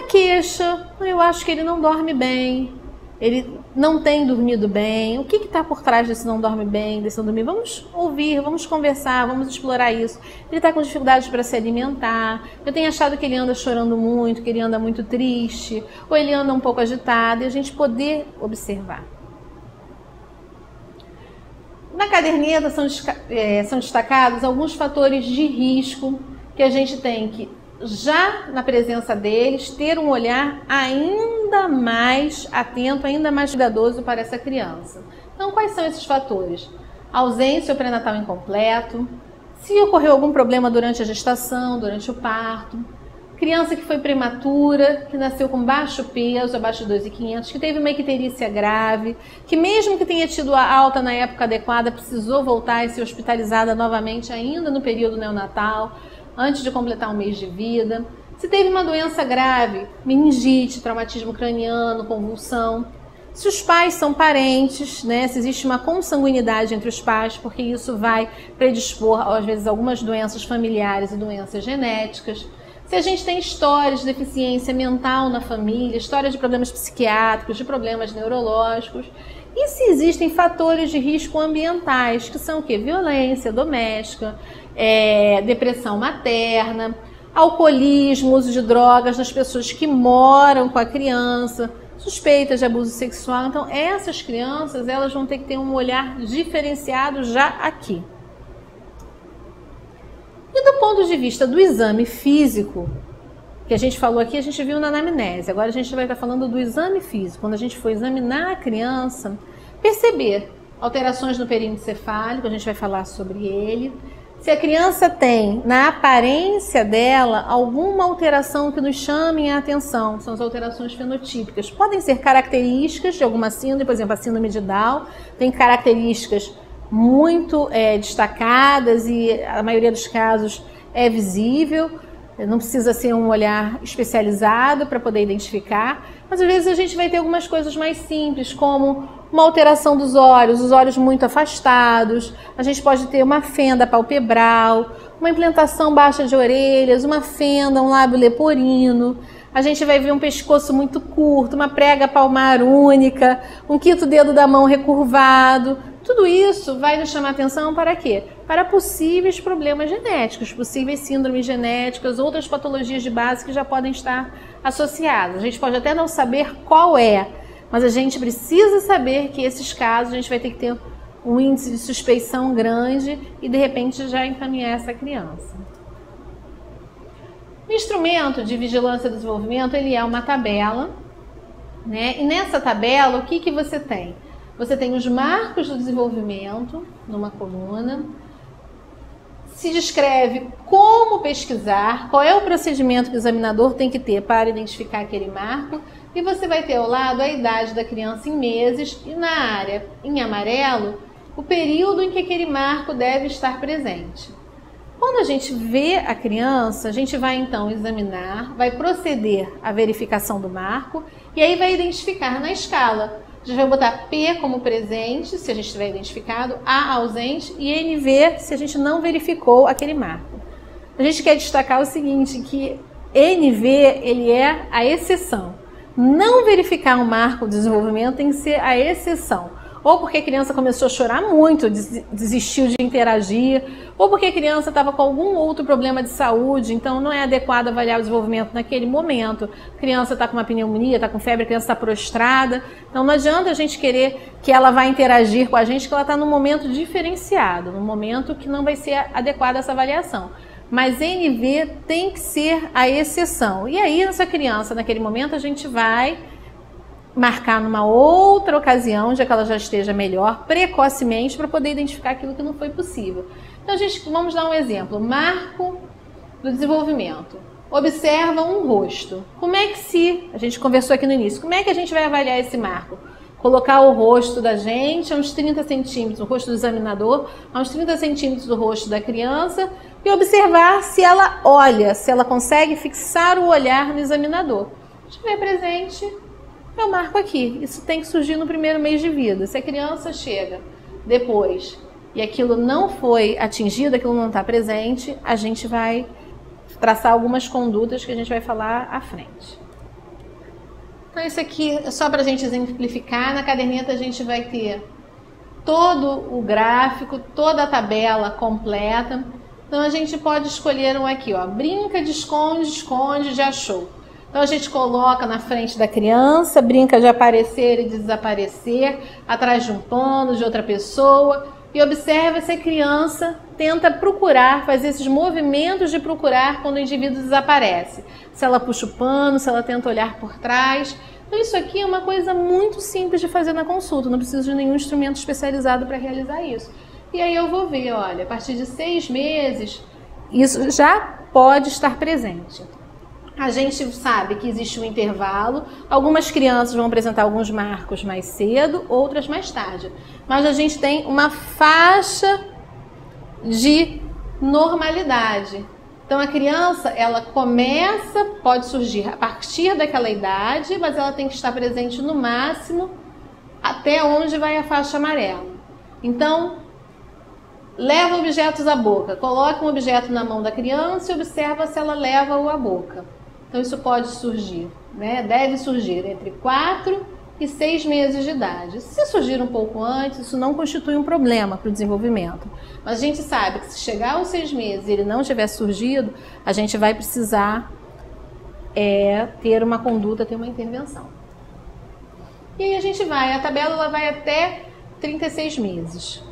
queixa, eu acho que ele não dorme bem, ele não tem dormido bem, o que está por trás desse não dorme bem, desse não dormir? Vamos ouvir, vamos conversar, vamos explorar isso. Ele está com dificuldade para se alimentar, eu tenho achado que ele anda chorando muito, que ele anda muito triste, ou ele anda um pouco agitado, e a gente poder observar. Na caderneta são destacados alguns fatores de risco que a gente tem que, já na presença deles, ter um olhar ainda mais atento, ainda mais cuidadoso para essa criança. Então, quais são esses fatores? Ausência ou pré-natal incompleto, se ocorreu algum problema durante a gestação, durante o parto, criança que foi prematura, que nasceu com baixo peso, abaixo de 2,5 kg, que teve uma icterícia grave, que mesmo que tenha tido a alta na época adequada, precisou voltar e ser hospitalizada novamente ainda no período neonatal, antes de completar um mês de vida. Se teve uma doença grave, meningite, traumatismo craniano, convulsão. Se os pais são parentes, né? Se existe uma consanguinidade entre os pais, porque isso vai predispor, às vezes, algumas doenças familiares e doenças genéticas. Se a gente tem histórias de deficiência mental na família, histórias de problemas psiquiátricos, de problemas neurológicos. E se existem fatores de risco ambientais, que são o quê? Violência doméstica, depressão materna, alcoolismo, uso de drogas nas pessoas que moram com a criança, suspeitas de abuso sexual. Então, essas crianças, elas vão ter que ter um olhar diferenciado já aqui. E do ponto de vista do exame físico, que a gente falou aqui, a gente viu na anamnese. Agora a gente vai estar falando do exame físico. Quando a gente for examinar a criança, perceber alterações no perímetro cefálico, a gente vai falar sobre ele. Se a criança tem, na aparência dela, alguma alteração que nos chame a atenção, são as alterações fenotípicas. Podem ser características de alguma síndrome, por exemplo, a síndrome de Down, tem características muito destacadas e a maioria dos casos é visível. Não precisa ser um olhar especializado para poder identificar, mas às vezes a gente vai ter algumas coisas mais simples, como uma alteração dos olhos, os olhos muito afastados, a gente pode ter uma fenda palpebral, uma implantação baixa de orelhas, uma fenda, um lábio leporino, a gente vai ver um pescoço muito curto, uma prega palmar única, um quinto dedo da mão recurvado. Tudo isso vai nos chamar atenção para quê? Para possíveis problemas genéticos, possíveis síndromes genéticas, outras patologias de base que já podem estar associadas. A gente pode até não saber qual é, mas a gente precisa saber que esses casos a gente vai ter que ter um índice de suspeição grande e de repente já encaminhar essa criança. O instrumento de vigilância do desenvolvimento, ele é uma tabela, né? E nessa tabela, o que você tem? Você tem os marcos do desenvolvimento numa coluna, se descreve como pesquisar, qual é o procedimento que o examinador tem que ter para identificar aquele marco, e você vai ter ao lado a idade da criança em meses e na área em amarelo o período em que aquele marco deve estar presente. Quando a gente vê a criança, a gente vai então examinar, vai proceder à verificação do marco e aí vai identificar na escala. A gente vai botar P como presente, se a gente tiver identificado, A ausente e NV se a gente não verificou aquele marco. A gente quer destacar o seguinte, que NV ele é a exceção. Não verificar um marco de desenvolvimento tem que ser a exceção. Ou porque a criança começou a chorar muito, desistiu de interagir, ou porque a criança estava com algum outro problema de saúde, então não é adequado avaliar o desenvolvimento naquele momento. A criança está com uma pneumonia, está com febre, a criança está prostrada. Então não adianta a gente querer que ela vá interagir com a gente, que ela está num momento diferenciado, num momento que não vai ser adequada essa avaliação. Mas NV tem que ser a exceção. E aí, essa criança, naquele momento, a gente vai marcar numa outra ocasião, já que ela já esteja melhor, precocemente, para poder identificar aquilo que não foi possível. Então, vamos dar um exemplo. Marco do desenvolvimento. Observa um rosto. Como é que a gente conversou aqui no início, como é que a gente vai avaliar esse marco? Colocar o rosto da gente a uns 30 centímetros, o rosto do examinador, a uns 30 centímetros do rosto da criança e observar se ela olha, se ela consegue fixar o olhar no examinador. Se estiver presente, eu marco aqui. Isso tem que surgir no primeiro mês de vida. Se a criança chega depois e aquilo não foi atingido, aquilo não está presente, a gente vai traçar algumas condutas que a gente vai falar à frente. Então isso aqui é só para a gente exemplificar. Na caderneta a gente vai ter todo o gráfico, toda a tabela completa. Então a gente pode escolher um aqui, ó, brinca de esconde, esconde de achou. Então a gente coloca na frente da criança, brinca de aparecer e de desaparecer, atrás de um pano, de outra pessoa, e observa se a criança tenta procurar, fazer esses movimentos de procurar quando o indivíduo desaparece. Se ela puxa o pano, se ela tenta olhar por trás. Então isso aqui é uma coisa muito simples de fazer na consulta, não preciso de nenhum instrumento especializado para realizar isso. E aí eu vou ver, olha, a partir de 6 meses, isso já pode estar presente. A gente sabe que existe um intervalo, algumas crianças vão apresentar alguns marcos mais cedo, outras mais tarde. Mas a gente tem uma faixa de normalidade. Então a criança, ela começa, pode surgir a partir daquela idade, mas ela tem que estar presente no máximo até onde vai a faixa amarela. Então, leva objetos à boca, coloca um objeto na mão da criança e observa se ela leva-o à boca. Então isso pode surgir, né? Deve surgir entre 4 e 6 meses de idade. Se surgir um pouco antes, isso não constitui um problema para o desenvolvimento. Mas a gente sabe que se chegar aos 6 meses e ele não tiver surgido, a gente vai precisar ter uma conduta, ter uma intervenção. E aí a gente vai, a tabela ela vai até 36 meses.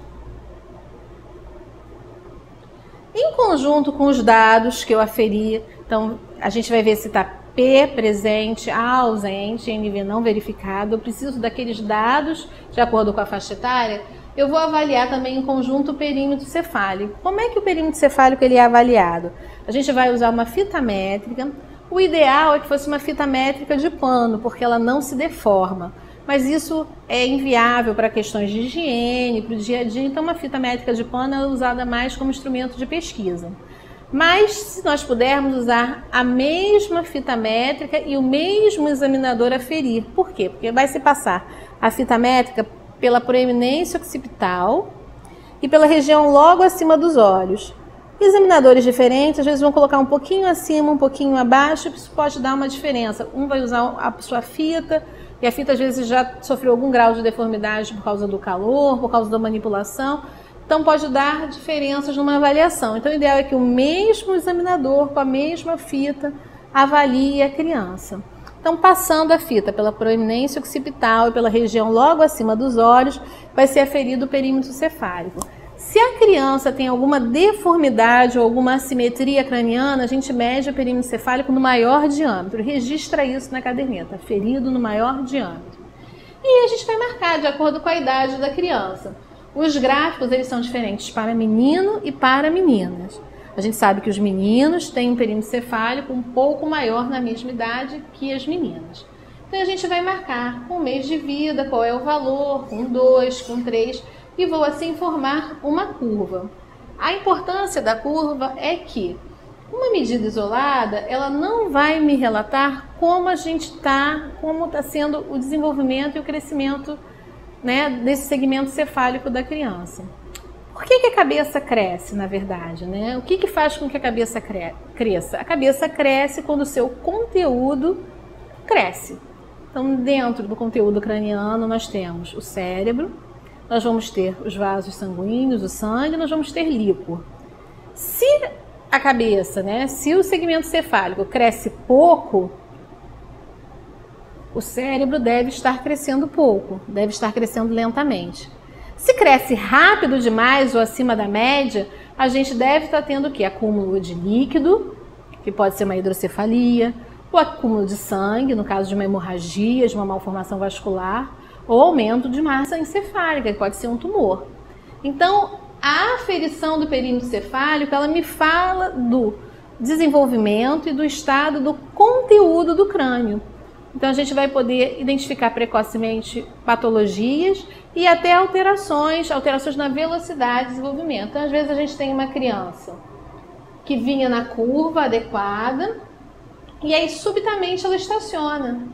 Em conjunto com os dados que eu aferi, então a gente vai ver se está P presente, A ausente, NV não verificado. Eu preciso daqueles dados de acordo com a faixa etária. Eu vou avaliar também em conjunto o perímetro cefálico. Como é que o perímetro cefálico ele é avaliado? A gente vai usar uma fita métrica. O ideal é que fosse uma fita métrica de pano, porque ela não se deforma. Mas isso é inviável para questões de higiene, para o dia a dia. Então, uma fita métrica de pano é usada mais como instrumento de pesquisa. Mas, se nós pudermos usar a mesma fita métrica e o mesmo examinador a ferir. Por quê? Porque vai se passar a fita métrica pela proeminência occipital e pela região logo acima dos olhos. Examinadores diferentes, às vezes vão colocar um pouquinho acima, um pouquinho abaixo, isso pode dar uma diferença. Um vai usar a sua fita, e a fita às vezes já sofreu algum grau de deformidade por causa do calor, por causa da manipulação. Então pode dar diferenças numa avaliação. Então o ideal é que o mesmo examinador, com a mesma fita, avalie a criança. Então, passando a fita pela proeminência occipital e pela região logo acima dos olhos, vai ser aferido o perímetro cefálico. Se a criança tem alguma deformidade ou alguma assimetria craniana, a gente mede o perímetro cefálico no maior diâmetro, registra isso na caderneta, aferido no maior diâmetro. E a gente vai marcar de acordo com a idade da criança. Os gráficos eles são diferentes para menino e para meninas. A gente sabe que os meninos têm um perímetro cefálico um pouco maior na mesma idade que as meninas. Então a gente vai marcar com o mês de vida, qual é o valor, com 2, com 3, e vou assim formar uma curva. A importância da curva é que uma medida isolada, ela não vai me relatar como como está sendo o desenvolvimento e o crescimento, né, desse segmento cefálico da criança. Por que a cabeça cresce, na verdade, né? O que faz com que a cabeça cresça? A cabeça cresce quando o seu conteúdo cresce. Então, dentro do conteúdo craniano, nós temos o cérebro, nós vamos ter os vasos sanguíneos, o sangue, nós vamos ter líquor. Se a cabeça, né, se o segmento cefálico cresce pouco, o cérebro deve estar crescendo pouco, deve estar crescendo lentamente. Se cresce rápido demais ou acima da média, a gente deve estar tendo o quê? Acúmulo de líquido, que pode ser uma hidrocefalia, o acúmulo de sangue, no caso de uma hemorragia, de uma malformação vascular, ou aumento de massa encefálica, que pode ser um tumor. Então, a aferição do perímetro cefálico, ela me fala do desenvolvimento e do estado do conteúdo do crânio. Então, a gente vai poder identificar precocemente patologias e até alterações na velocidade de desenvolvimento. Então, às vezes, a gente tem uma criança que vinha na curva adequada e aí, subitamente, ela estaciona.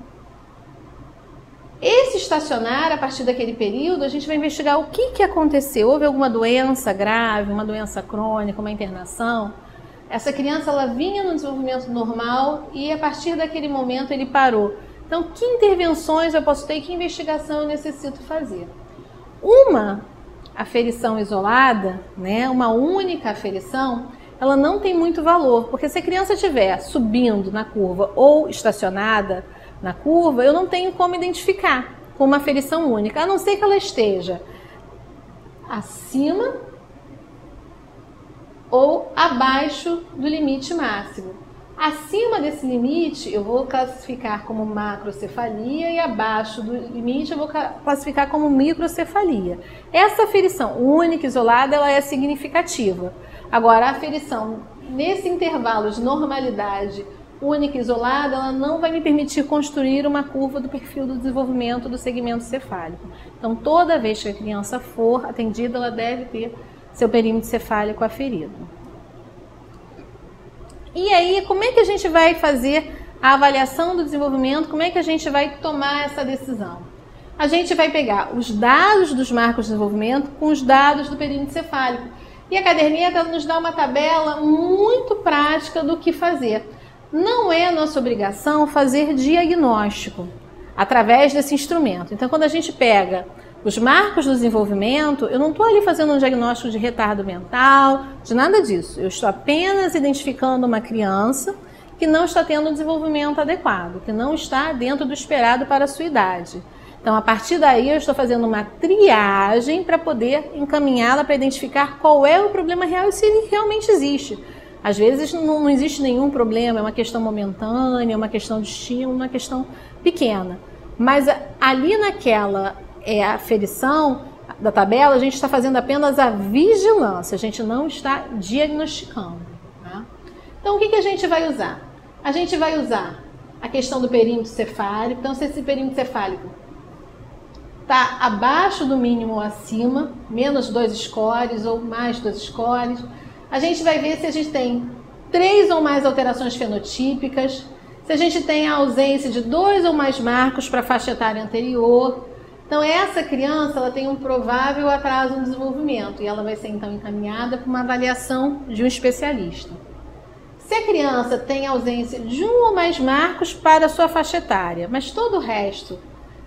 Esse estacionar, a partir daquele período, a gente vai investigar o que aconteceu. Houve alguma doença grave, uma doença crônica, uma internação? Essa criança, ela vinha no desenvolvimento normal e, a partir daquele momento, ele parou. Então, que intervenções eu posso ter e que investigação eu necessito fazer? Uma aferição isolada, né, uma única aferição, ela não tem muito valor, porque se a criança estiver subindo na curva ou estacionada na curva, eu não tenho como identificar com uma aferição única, a não ser que ela esteja acima ou abaixo do limite máximo. Acima desse limite, eu vou classificar como macrocefalia e abaixo do limite eu vou classificar como microcefalia. Essa aferição única, isolada, ela é significativa. Agora, a aferição nesse intervalo de normalidade única e isolada, ela não vai me permitir construir uma curva do perfil do desenvolvimento do segmento cefálico. Então, toda vez que a criança for atendida, ela deve ter seu perímetro cefálico aferido. E aí, como é que a gente vai fazer a avaliação do desenvolvimento? Como é que a gente vai tomar essa decisão? A gente vai pegar os dados dos marcos de desenvolvimento com os dados do perímetro cefálico. E a caderneta nos dá uma tabela muito prática do que fazer. Não é nossa obrigação fazer diagnóstico através desse instrumento. Então, quando a gente pega os marcos do desenvolvimento, eu não estou ali fazendo um diagnóstico de retardo mental, de nada disso. Eu estou apenas identificando uma criança que não está tendo um desenvolvimento adequado, que não está dentro do esperado para a sua idade. Então, a partir daí, eu estou fazendo uma triagem para poder encaminhá-la para identificar qual é o problema real e se ele realmente existe. Às vezes não existe nenhum problema, é uma questão momentânea, é uma questão de estímulo, uma questão pequena. Mas ali naquela aferição da tabela, a gente está fazendo apenas a vigilância, a gente não está diagnosticando. Tá? Então, o que a gente vai usar? A gente vai usar a questão do perímetro cefálico. Então, se esse perímetro cefálico está abaixo do mínimo ou acima, menos 2 scores ou mais 2 scores, a gente vai ver se a gente tem 3 ou mais alterações fenotípicas, se a gente tem a ausência de 2 ou mais marcos para a faixa etária anterior. Então, essa criança ela tem um provável atraso no desenvolvimento e ela vai ser, então, encaminhada para uma avaliação de um especialista. Se a criança tem ausência de 1 ou mais marcos para a sua faixa etária, mas todo o resto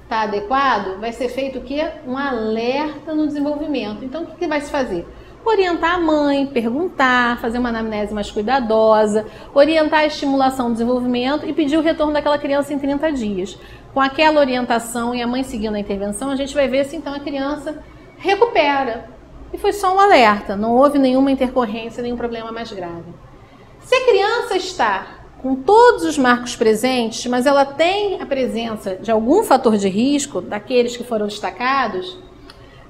está adequado, vai ser feito o quê? Um alerta no desenvolvimento. Então, o que vai se fazer? Orientar a mãe, perguntar, fazer uma anamnese mais cuidadosa, orientar a estimulação do desenvolvimento e pedir o retorno daquela criança em 30 dias. Com aquela orientação e a mãe seguindo a intervenção, a gente vai ver se então a criança recupera. E foi só um alerta, não houve nenhuma intercorrência, nenhum problema mais grave. Se a criança está com todos os marcos presentes, mas ela tem a presença de algum fator de risco, daqueles que foram destacados,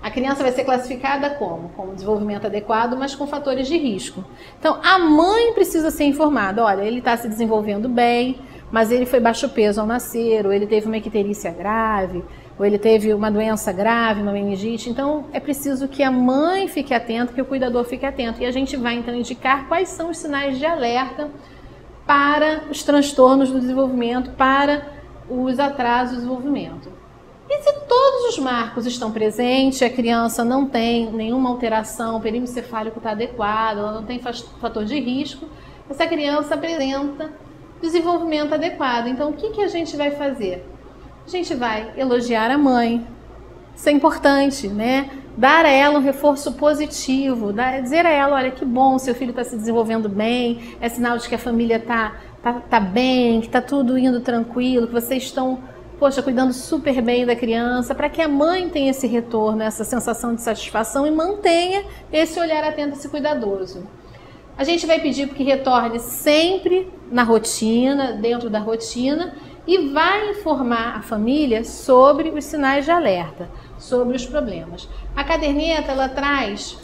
a criança vai ser classificada como? Com desenvolvimento adequado, mas com fatores de risco. Então, a mãe precisa ser informada. Olha, ele está se desenvolvendo bem, mas ele foi baixo peso ao nascer, ou ele teve uma icterícia grave, ou ele teve uma doença grave, uma meningite. Então, é preciso que a mãe fique atenta, que o cuidador fique atento. E a gente vai, então, indicar quais são os sinais de alerta para os transtornos do desenvolvimento, para os atrasos do desenvolvimento. E se todos os marcos estão presentes, a criança não tem nenhuma alteração, o perímetro cefálico está adequado, ela não tem fator de risco, essa criança apresenta desenvolvimento adequado. Então, o que a gente vai fazer? A gente vai elogiar a mãe, isso é importante, né? Dar a ela um reforço positivo, dizer a ela, olha, que bom, seu filho está se desenvolvendo bem, é sinal de que a família tá bem, que está tudo indo tranquilo, que vocês estão, poxa, cuidando super bem da criança, para que a mãe tenha esse retorno, essa sensação de satisfação e mantenha esse olhar atento, esse cuidadoso. A gente vai pedir que retorne sempre na rotina, dentro da rotina, e vai informar a família sobre os sinais de alerta, sobre os problemas. A caderneta, ela traz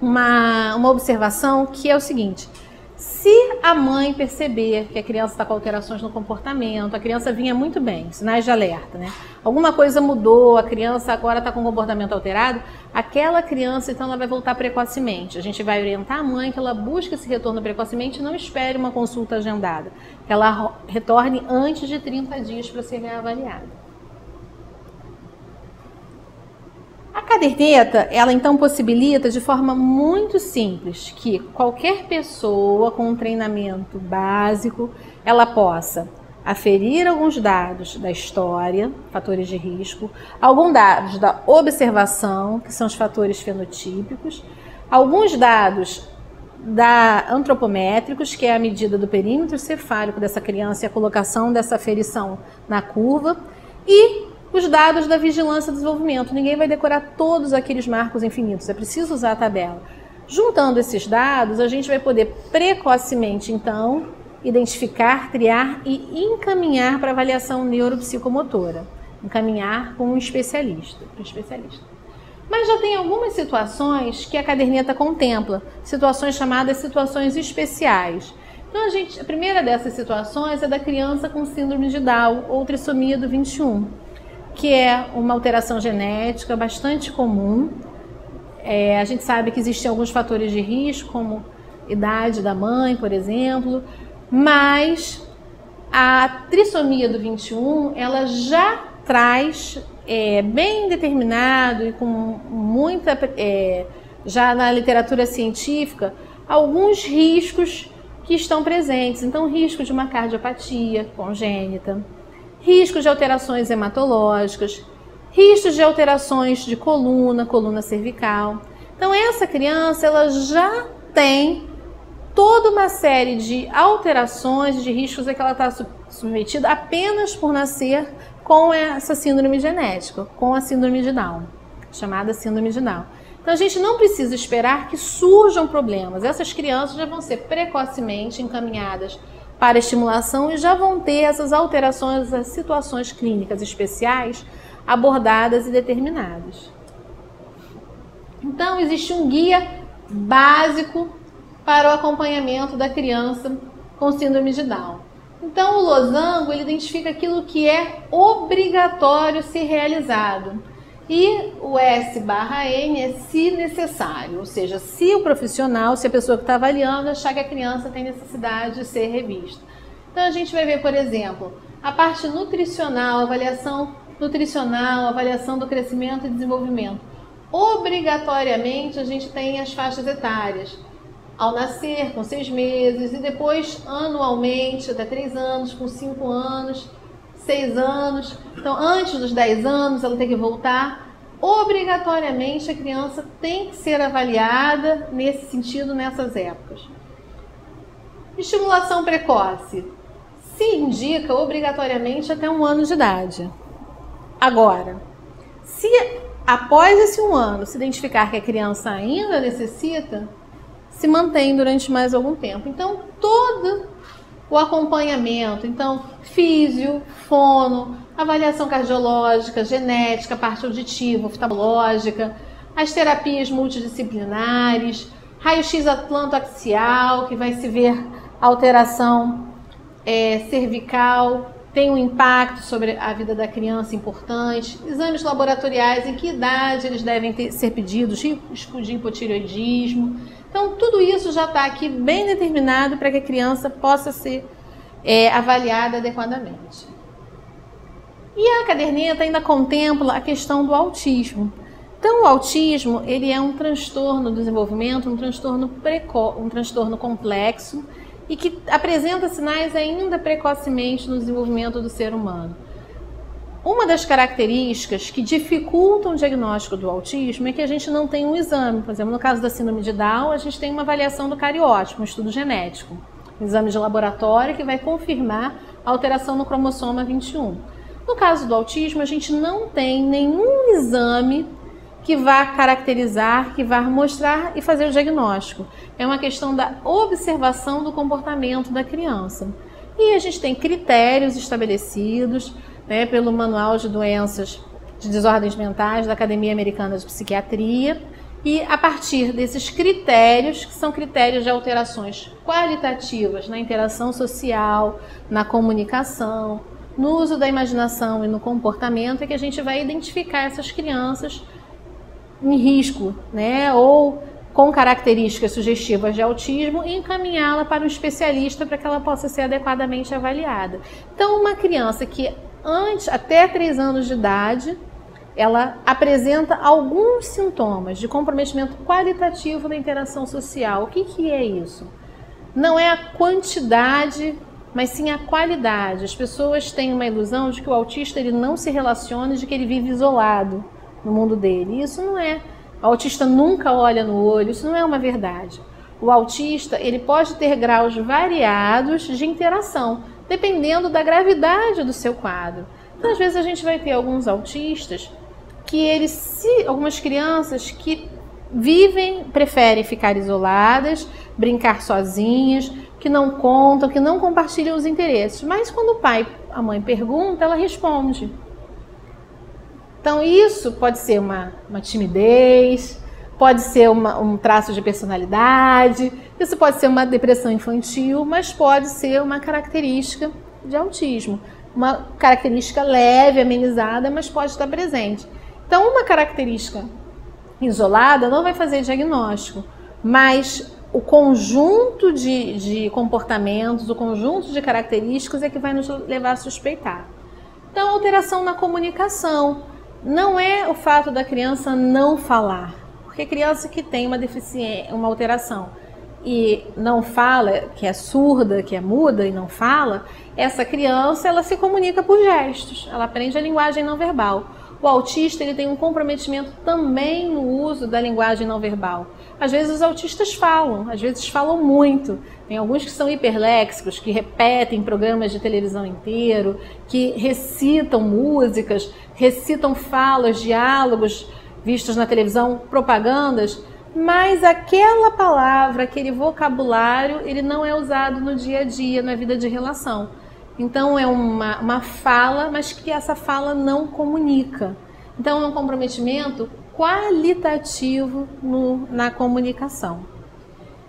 uma observação que é o seguinte: se a mãe perceber que a criança está com alterações no comportamento, a criança vinha muito bem, sinais de alerta, né? Alguma coisa mudou, a criança agora está com o comportamento alterado, aquela criança, então, ela vai voltar precocemente. A gente vai orientar a mãe que ela busque esse retorno precocemente e não espere uma consulta agendada, que ela retorne antes de 30 dias para ser reavaliada. A caderneta, ela então possibilita de forma muito simples que qualquer pessoa com um treinamento básico, ela possa aferir alguns dados da história, fatores de risco, alguns dados da observação, que são os fatores fenotípicos, alguns dados antropométricos, que é a medida do perímetro cefálico dessa criança e a colocação dessa aferição na curva, e os dados da vigilância do desenvolvimento. Ninguém vai decorar todos aqueles marcos infinitos, é preciso usar a tabela. Juntando esses dados, a gente vai poder precocemente, então, identificar, triar e encaminhar para avaliação neuropsicomotora. Encaminhar com um especialista. Mas já tem algumas situações que a caderneta contempla, situações chamadas situações especiais. Então, a primeira dessas situações é da criança com síndrome de Down ou trissomia do 21. Que é uma alteração genética bastante comum. A gente sabe que existem alguns fatores de risco, como idade da mãe, por exemplo, mas a trissomia do 21, ela já traz, bem determinado e com muita, já na literatura científica, alguns riscos que estão presentes. Então, risco de uma cardiopatia congênita, riscos de alterações hematológicas, riscos de alterações de coluna cervical. Então, essa criança, ela já tem toda uma série de alterações, de riscos, que ela está submetido apenas por nascer com essa síndrome genética, com a síndrome de Down, chamada síndrome de Down. Então a gente não precisa esperar que surjam problemas. Essas crianças já vão ser precocemente encaminhadas para estimulação e já vão ter essas alterações, as situações clínicas especiais abordadas e determinadas. Então existe um guia básico para o acompanhamento da criança com síndrome de Down. Então o losango ele identifica aquilo que é obrigatório ser realizado. E o S/N é se necessário, ou seja, se o profissional, se a pessoa que está avaliando achar que a criança tem necessidade de ser revista. Então a gente vai ver, por exemplo, a parte nutricional, avaliação nutricional, avaliação do crescimento e desenvolvimento. Obrigatoriamente a gente tem as faixas etárias. Ao nascer, com 6 meses, e depois anualmente, até 3 anos, com 5 anos, 6 anos. Então, antes dos 10 anos, ela tem que voltar. Obrigatoriamente, a criança tem que ser avaliada nesse sentido, nessas épocas. Estimulação precoce. Se indica obrigatoriamente até 1 ano de idade. Agora, se após esse 1 ano se identificar que a criança ainda necessita, se mantém durante mais algum tempo. Então, todo o acompanhamento, então, físio, fono, avaliação cardiológica, genética, parte auditiva, oftalmológica, as terapias multidisciplinares, raio-x atlantoaxial, que vai se ver alteração cervical, tem um impacto sobre a vida da criança importante, exames laboratoriais, em que idade eles devem ser pedidos, risco de hipotireoidismo. Então, tudo isso já está aqui bem determinado para que a criança possa ser avaliada adequadamente. E a caderneta ainda contempla a questão do autismo. Então, o autismo ele é um transtorno do desenvolvimento, um transtorno complexo e que apresenta sinais ainda precocemente no desenvolvimento do ser humano. Uma das características que dificultam o diagnóstico do autismo é que a gente não tem um exame. Por exemplo, no caso da síndrome de Down, a gente tem uma avaliação do cariótipo, um estudo genético, um exame de laboratório que vai confirmar a alteração no cromossoma 21. No caso do autismo, a gente não tem nenhum exame que vá caracterizar, que vá mostrar e fazer o diagnóstico. É uma questão da observação do comportamento da criança. E a gente tem critérios estabelecidos, né, pelo Manual de Doenças de Desordens Mentais da Academia Americana de Psiquiatria, e a partir desses critérios, que são critérios de alterações qualitativas na interação social, na comunicação, no uso da imaginação e no comportamento, é que a gente vai identificar essas crianças em risco, né, ou com características sugestivas de autismo e encaminhá-la para um especialista para que ela possa ser adequadamente avaliada. Então, uma criança que até 3 anos de idade, ela apresenta alguns sintomas de comprometimento qualitativo da interação social. O que é isso? Não é a quantidade, mas sim a qualidade. As pessoas têm uma ilusão de que o autista ele não se relaciona, de que ele vive isolado no mundo dele. Isso não é. O autista nunca olha no olho, isso não é uma verdade. O autista ele pode ter graus variados de interação, dependendo da gravidade do seu quadro. Então, às vezes a gente vai ter alguns autistas que algumas crianças que preferem ficar isoladas, brincar sozinhas, que não contam, que não compartilham os interesses. Mas quando o pai, a mãe pergunta, ela responde. Então isso pode ser uma timidez, pode ser um traço de personalidade, isso pode ser uma depressão infantil, mas pode ser uma característica de autismo. Uma característica leve, amenizada, mas pode estar presente. Então uma característica isolada não vai fazer diagnóstico, mas o conjunto de comportamentos, o conjunto de características é que vai nos levar a suspeitar. Então, alteração na comunicação. Não é o fato da criança não falar, porque a criança que tem uma deficiência, uma alteração e não fala, que é surda, que é muda e não fala, essa criança ela se comunica por gestos, ela aprende a linguagem não verbal. O autista ele tem um comprometimento também no uso da linguagem não verbal. Às vezes os autistas falam, às vezes falam muito. Tem alguns que são hiperléxicos, que repetem programas de televisão inteiro, que recitam músicas, recitam falas, diálogos vistos na televisão, propagandas, mas aquela palavra, aquele vocabulário, ele não é usado no dia a dia, na vida de relação. Então é uma fala, mas que essa fala não comunica. Então é um comprometimento qualitativo na comunicação.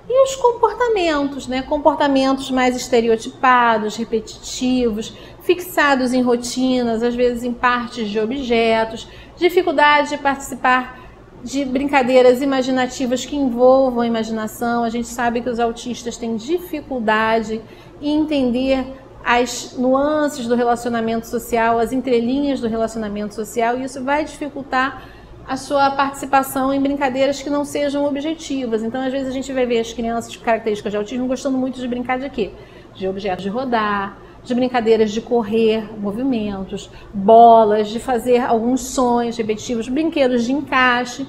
E os comportamentos, né? Comportamentos mais estereotipados, repetitivos, fixados em rotinas, às vezes em partes de objetos, dificuldade de participar de brincadeiras imaginativas que envolvam a imaginação. A gente sabe que os autistas têm dificuldade em entender as nuances do relacionamento social, as entrelinhas do relacionamento social, e isso vai dificultar a sua participação em brincadeiras que não sejam objetivas. Então, às vezes, a gente vai ver as crianças com características de autismo gostando muito de brincar de quê? De objetos de rodar, de brincadeiras de correr, movimentos, bolas, de fazer alguns sons repetitivos, brinquedos de encaixe.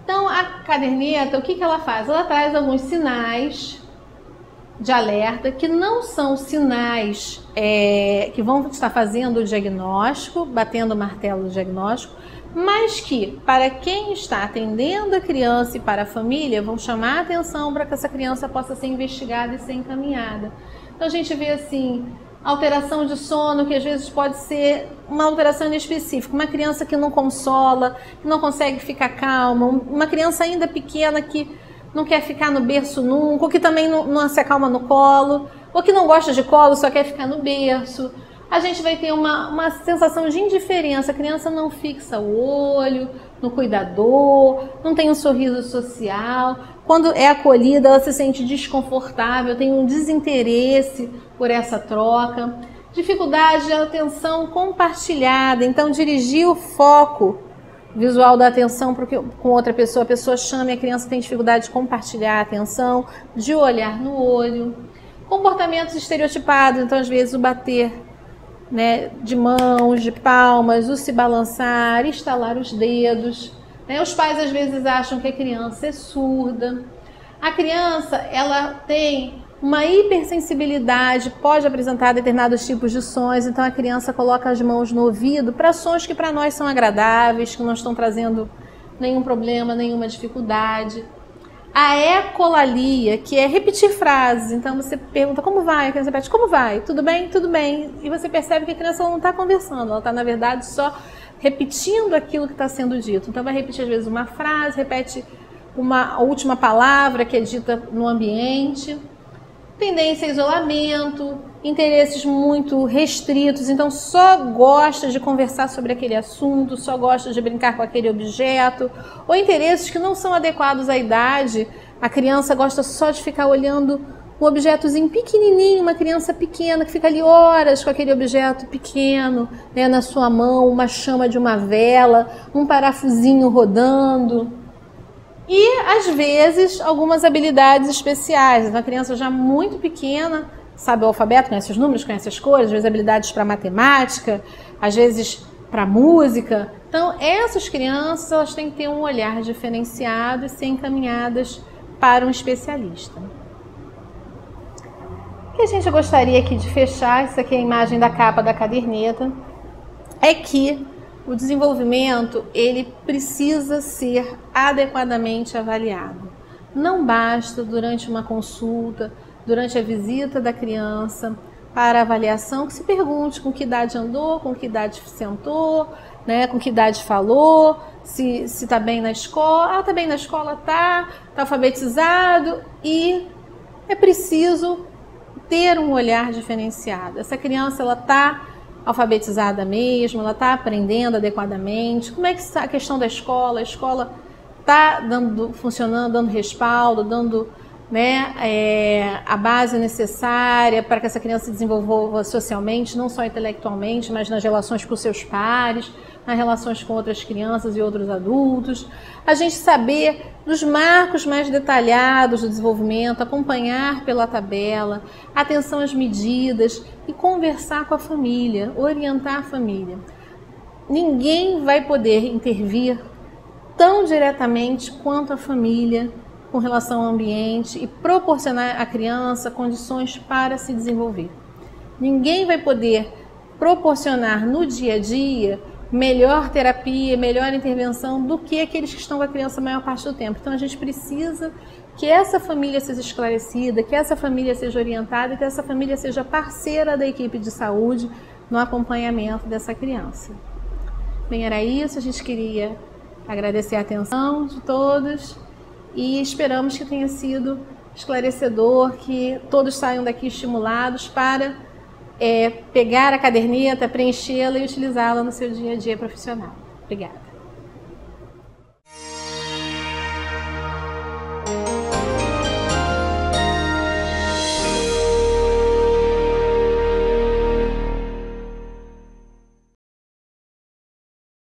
Então, a caderneta, o que ela faz? Ela traz alguns sinais de alerta que não são sinais que vão estar fazendo o diagnóstico, batendo o martelo do diagnóstico, mas que, para quem está atendendo a criança e para a família, vão chamar a atenção para que essa criança possa ser investigada e ser encaminhada. Então a gente vê assim, alteração de sono, que às vezes pode ser uma alteração inespecífica, uma criança que não consola, que não consegue ficar calma, uma criança ainda pequena que não quer ficar no berço nunca, ou que também não se acalma no colo, ou que não gosta de colo, só quer ficar no berço. A gente vai ter uma sensação de indiferença, a criança não fixa o olho no cuidador, não tem um sorriso social, quando é acolhida ela se sente desconfortável, tem um desinteresse por essa troca, dificuldade de atenção compartilhada, então dirigir o foco visual da atenção com outra pessoa, a pessoa chama e a criança tem dificuldade de compartilhar a atenção, de olhar no olho, comportamentos estereotipados, então às vezes o bater, né, de mãos, de palmas, o se balançar, estalar os dedos. Né? Os pais às vezes acham que a criança é surda. A criança, ela tem uma hipersensibilidade, pode apresentar determinados tipos de sons, então a criança coloca as mãos no ouvido para sons que para nós são agradáveis, que não estão trazendo nenhum problema, nenhuma dificuldade. A ecolalia, que é repetir frases. Então você pergunta como vai, a criança repete como vai, tudo bem, tudo bem. E você percebe que a criança não está conversando, ela está na verdade só repetindo aquilo que está sendo dito. Então vai repetir às vezes uma frase, repete a última palavra que é dita no ambiente. Tendência a isolamento, interesses muito restritos, então só gosta de conversar sobre aquele assunto, só gosta de brincar com aquele objeto, ou interesses que não são adequados à idade. A criança gosta só de ficar olhando um objetozinho pequenininho, uma criança pequena que fica ali horas com aquele objeto pequeno, né, na sua mão, uma chama de uma vela, um parafusinho rodando. E, às vezes, algumas habilidades especiais. Então, a criança já muito pequena sabe o alfabeto, conhece os números, conhece as cores, às vezes habilidades para matemática, às vezes para música. Então, essas crianças elas têm que ter um olhar diferenciado e ser encaminhadas para um especialista. O que a gente gostaria aqui de fechar, isso aqui é a imagem da capa da caderneta, é que o desenvolvimento, ele precisa ser adequadamente avaliado. Não basta durante uma consulta, durante a visita da criança, para avaliação, que se pergunte com que idade andou, com que idade sentou, né, com que idade falou, se está bem na escola. Ah, está bem na escola, está alfabetizado, e é preciso ter um olhar diferenciado. Essa criança, ela está alfabetizada mesmo, ela está aprendendo adequadamente, como é que está a questão da escola? A escola está funcionando, dando respaldo, dando, né, a base necessária para que essa criança se desenvolva socialmente, não só intelectualmente, mas nas relações com seus pares, nas relações com outras crianças e outros adultos. A gente saber dos marcos mais detalhados do desenvolvimento, acompanhar pela tabela, atenção às medidas e conversar com a família, orientar a família. Ninguém vai poder intervir tão diretamente quanto a família com relação ao ambiente e proporcionar à criança condições para se desenvolver. Ninguém vai poder proporcionar no dia a dia melhor terapia, melhor intervenção do que aqueles que estão com a criança a maior parte do tempo. Então a gente precisa que essa família seja esclarecida, que essa família seja orientada, que essa família seja parceira da equipe de saúde no acompanhamento dessa criança. Bem, era isso, a gente queria agradecer a atenção de todos e esperamos que tenha sido esclarecedor, que todos saiam daqui estimulados para pegar a caderneta, preenchê-la e utilizá-la no seu dia a dia profissional. Obrigada.